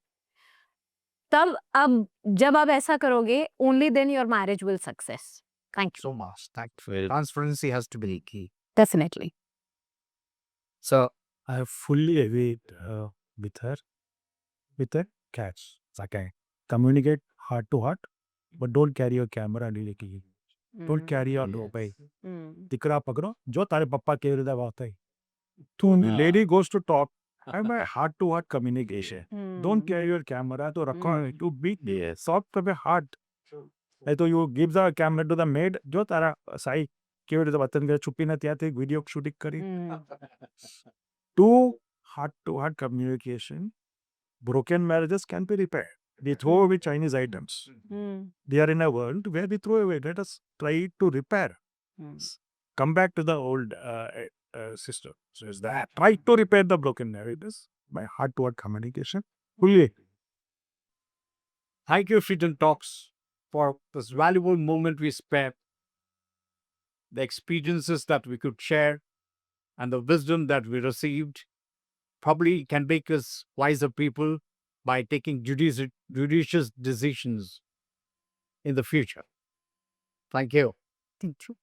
तब अब जब आप ऐसा करोगे, only then your marriage will success. Thank you. So much. Thank you. Well- Transparency has to be the key. Definitely. So, I fully agree with her, with the catch. Okay. Communicate heart to heart, but don't carry your camera directly. Don't carry your mobile. तिकड़ा पकड़ो जो तारे पप्पा के विरुद्ध बात है. तो lady goes to talk. I'm a heart to heart communication. Don't carry your camera to record to beat Yes. soft पे heart. नहीं तो you give the camera to the maid जो तारा साई કેવી રીતે વતન ગયા છુપીને ત્યાંથી વિડીયો શૂટિંગ કરી to heart communication broken marriages can be repaired. We throw away Chinese items. We are in a world where we throw away. Let us try to repair. Come back to the old system. So is that try to repair the broken marriages by heart-to-heart communication. Fully. Thank you, Freedom Talks, for this valuable moment we spent, the experiences that we could share, and the wisdom that we received probably can make us wiser people by taking judicious decisions in the future. Thank you. Thank you.